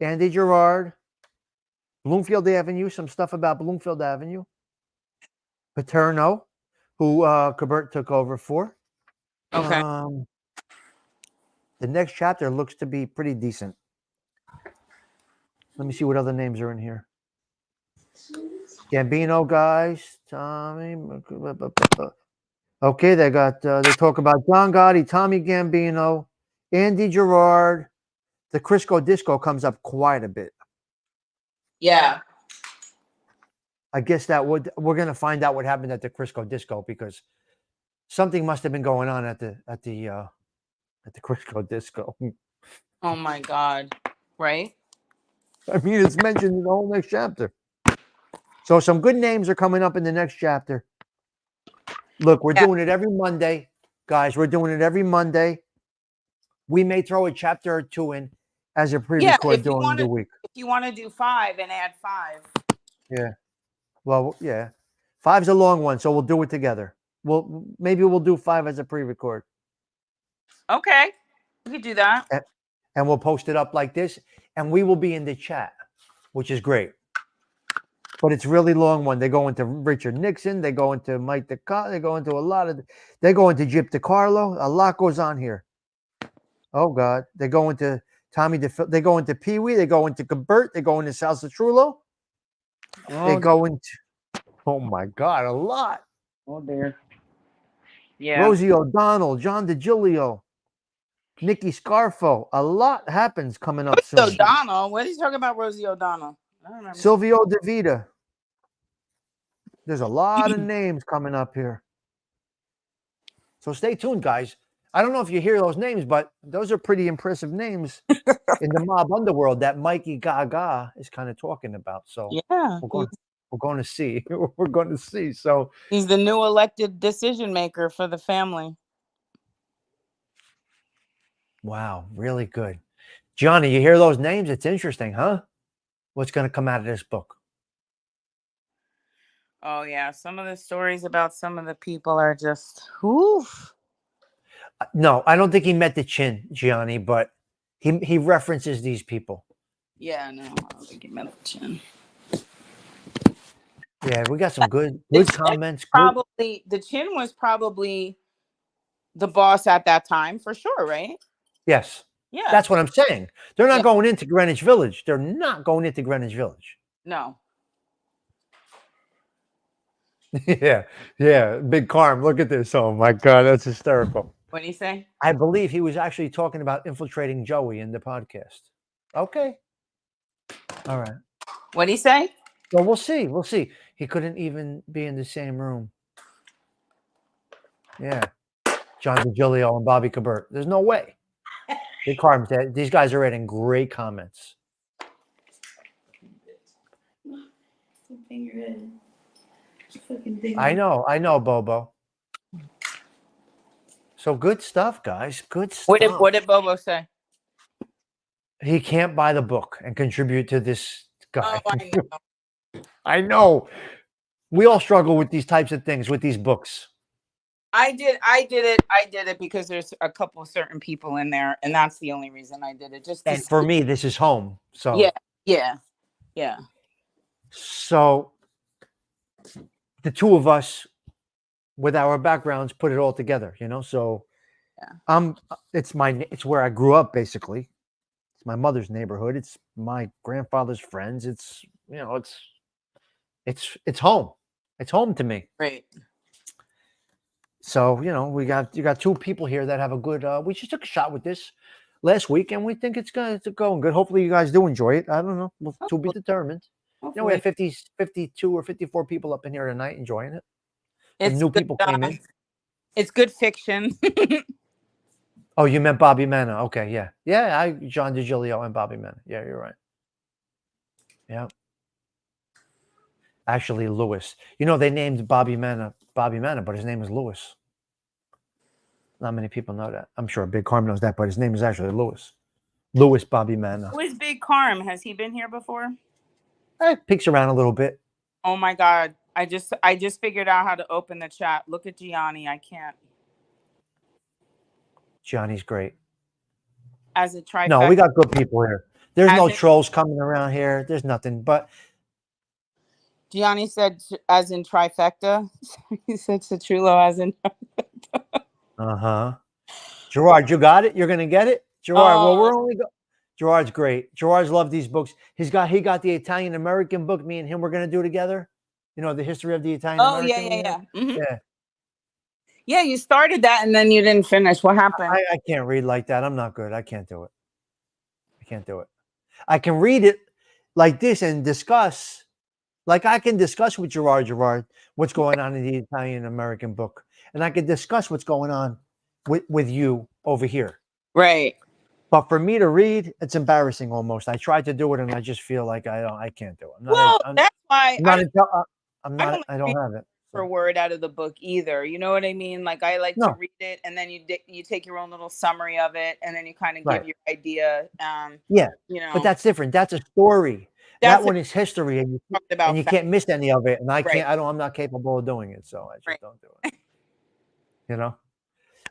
Andy Gerard, Bloomfield Avenue, some stuff about Bloomfield Avenue. Paterno, who Cabert took over for. Okay. The next chapter looks to be pretty decent. Let me see what other names are in here. Gambino guys, Tommy. Okay, they talk about John Gotti, Tommy Gambino, Andy Gerard. The Crisco Disco comes up quite a bit. Yeah. I guess we're going to find out what happened at the Crisco Disco because something must have been going on at the Crisco Disco. Oh my God. Right? I mean, it's mentioned in the whole next chapter. So some good names are coming up in the next chapter. Look, we're doing it every Monday. Guys, we're doing it every Monday. We may throw a chapter or two in as a pre-record during the week. If you want to do 5 and add 5. Yeah. Well, yeah. 5's a long one, so we'll do it together. Maybe we'll do 5 as a pre-record. Okay. We could do that. And we'll post it up like this, and we will be in the chat, which is great. But it's really long one. They go into Richard Nixon. They go into Mike DeCarlo. They go into they go into Jip DeCarlo. A lot goes on here. Oh, God. They go into Tommy DeFil. They go into Pee Wee. They go into Gabert. They go into Sal Citrullo. They go into, oh, my God, a lot. Oh, dear. Yeah. Rosie O'Donnell, John DiGilio, Nikki Scarfo. A lot happens coming up soon. O'Donnell? What are you talking about, Rosie O'Donnell? I don't remember. Silvio DeVita. There's a lot of names coming up here. So stay tuned, guys. I don't know if you hear those names, but those are pretty impressive names in the mob underworld that Mikey Gaga is kind of talking about. So yeah, we're going to see. We're going to see. So he's the new elected decision maker for the family. Wow, really good. Johnny, you hear those names? It's interesting, huh? What's going to come out of this book? Oh, yeah. Some of the stories about some of the people are just, oof. No, I don't think he met the chin, Gianni, but he references these people. Yeah, no, I don't think he met the chin. Yeah, we got some good comments. The chin was probably the boss at that time, for sure, right? Yes. Yeah. That's what I'm saying. They're not going into Greenwich Village. They're not going into Greenwich Village. No. Yeah. Big Carm, look at this. Oh, my God, that's hysterical. What did he say? I believe he was actually talking about infiltrating Joey in the podcast. Okay. All right. What did he say? Well, we'll see. We'll see. He couldn't even be in the same room. Yeah. John DiGilio and Bobby Cabert. There's no way. Big Carm said these guys are writing great comments. I know, Bobo. So good stuff, guys. Good stuff. What did Bobo say? He can't buy the book and contribute to this guy. Oh, I know. I know. We all struggle with these types of things, with these books. I did it because there's a couple of certain people in there, and that's the only reason I did it. And for me, this is home. So yeah. So the two of us, with our backgrounds, put it all together, So it's where I grew up, basically. It's my mother's neighborhood. It's my grandfather's friends. It's it's home. It's home to me. Right. So, you got two people here that have a good we just took a shot with this last week, and we think it's going good. Hopefully you guys do enjoy it. I don't know. To be determined. We have 52 or 54 people up in here tonight enjoying it. Some new people came in. It's good fiction. Oh, you meant Bobby Manna. Okay, yeah. Yeah, John DiGilio and Bobby Manna. Yeah, you're right. Yeah. Actually, Lewis. You know, they named Bobby Manna, but his name is Lewis. Not many people know that. I'm sure Big Carm knows that, but his name is actually Lewis. Lewis Bobby Manna. Who is Big Carm? Has he been here before? Peeks around a little bit. Oh my God. I just figured out how to open the chat. Look at Gianni. I can't. Johnny's great. As a trifecta. No, we got good people here. There's As no in- trolls coming around here. There's nothing. But Gianni said as in trifecta. He said Citrullo as in. Gerard, you got it. You're gonna get it, Gerard. Well, we're Oh, only. Gerard's great. Gerard's loved these books. He got the Italian American book. Me and him, we're gonna do together. You know, the history of the Italian oh yeah, American. yeah. Mhm. Yeah. Yeah, you started that and then you didn't finish. What happened? I can't read like that. I'm not good. I can't do it. I can't do it. I can read it like this and discuss. Like I can discuss with Gerard, what's going on in the Italian American book, and I can discuss what's going on with you over here. Right. But for me to read, it's embarrassing almost. I tried to do it, and I just feel like I can't do it. That's why I'm not. I don't like I don't read have it. for word out of the book either. You know what I mean? Like I like to No, read it and then you take your own little summary of it and then you kind of right. give your idea. Yeah, You but know, that's different. That's a story. That that's it. one is history, and Talked about you fact. can't miss any of it. And I Right. can't. I'm not capable of doing it, so I Right. just don't do it. You know,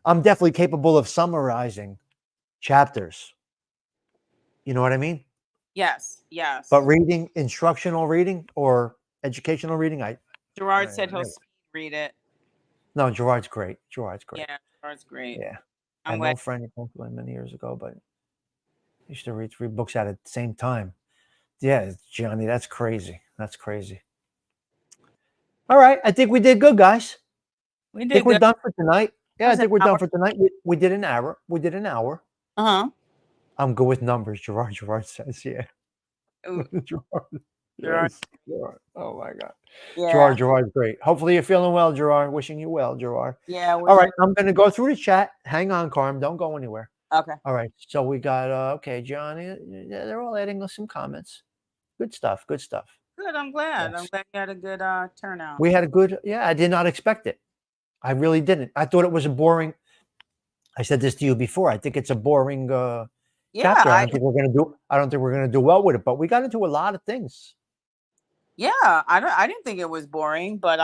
I'm definitely capable of summarizing chapters. You know what I mean? Yes. Yes. But reading, instructional reading or educational reading, Gerard said he'll speed read it. no. Gerard's great. Gerard's great. Yeah, Gerard's great. Yeah, I I'm had no glad. friend in Oakland many years ago, but I used to read 3 books at the same time. Yeah, Johnny, that's crazy. That's crazy. All right, I think we did good, guys. We I did think we're good. done for tonight. Yeah, I Was an think we're done hour. for tonight. We did an hour. We did an hour. Uh-huh. I'm good with numbers, Gerard. Gerard says, yeah. Ooh, Gerard. Gerard. Yes. Gerard. Oh my God. Yeah. Gerard's great. Hopefully you're feeling well, Gerard. Wishing you well, Gerard. Yeah. All right, I'm gonna go through the chat. Hang on, Carm. Don't go anywhere. Okay. All right. So we got okay, Johnny. Yeah, they're all adding us some comments. Good stuff. Good stuff. Good. I'm glad. I'm Yes. glad you had a good turnout. We had a good, yeah, I did not expect it. I really didn't. I thought it was a boring. I said this to you before. I think it's a boring Yeah. chapter. I don't think we're gonna do well with it, but we got into a lot of things. Yeah. I didn't think it was boring, but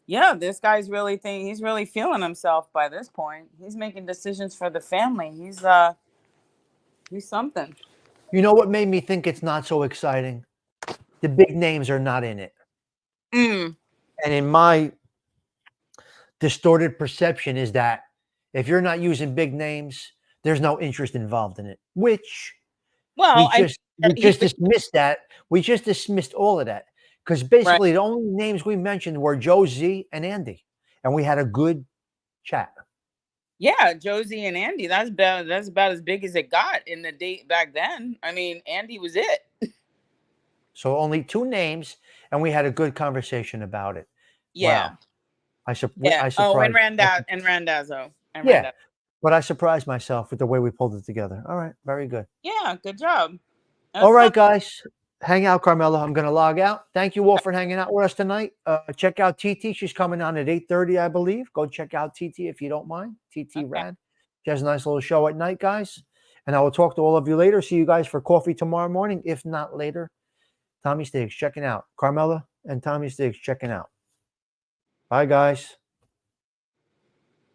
yeah, this guy's he's really feeling himself by this point. He's making decisions for the family. He's something. You know what made me think it's not so exciting? The big names are not in it. Mm. And in my distorted perception is that if you're not using big names, there's no interest involved in it, which Well, we just dismissed that. We just dismissed all of that because right. basically the only names we mentioned were Joe Z and Andy, and we had a good chat. Yeah, Josie and Andy. That's about as big as it got in the date back then. I mean, Andy was it. So only 2 names, and we had a good conversation about it. Yeah. Wow. I Yeah. surprised. Oh, and Randazzo. Yeah, but I surprised myself with the way we pulled it together. All right, very good. Yeah, good job. All right, guys. Hang out, Carmela. I'm going to log out. Thank you all for hanging out with us tonight. Check out TT. She's coming on at 8:30, I believe. Go check out TT if you don't mind. TT Rad. She has a nice little show at night, guys. And I will talk to all of you later. See you guys for coffee tomorrow morning, if not later. Tommy Stiggs checking out. Carmela and Tommy Stiggs checking out. Bye, guys.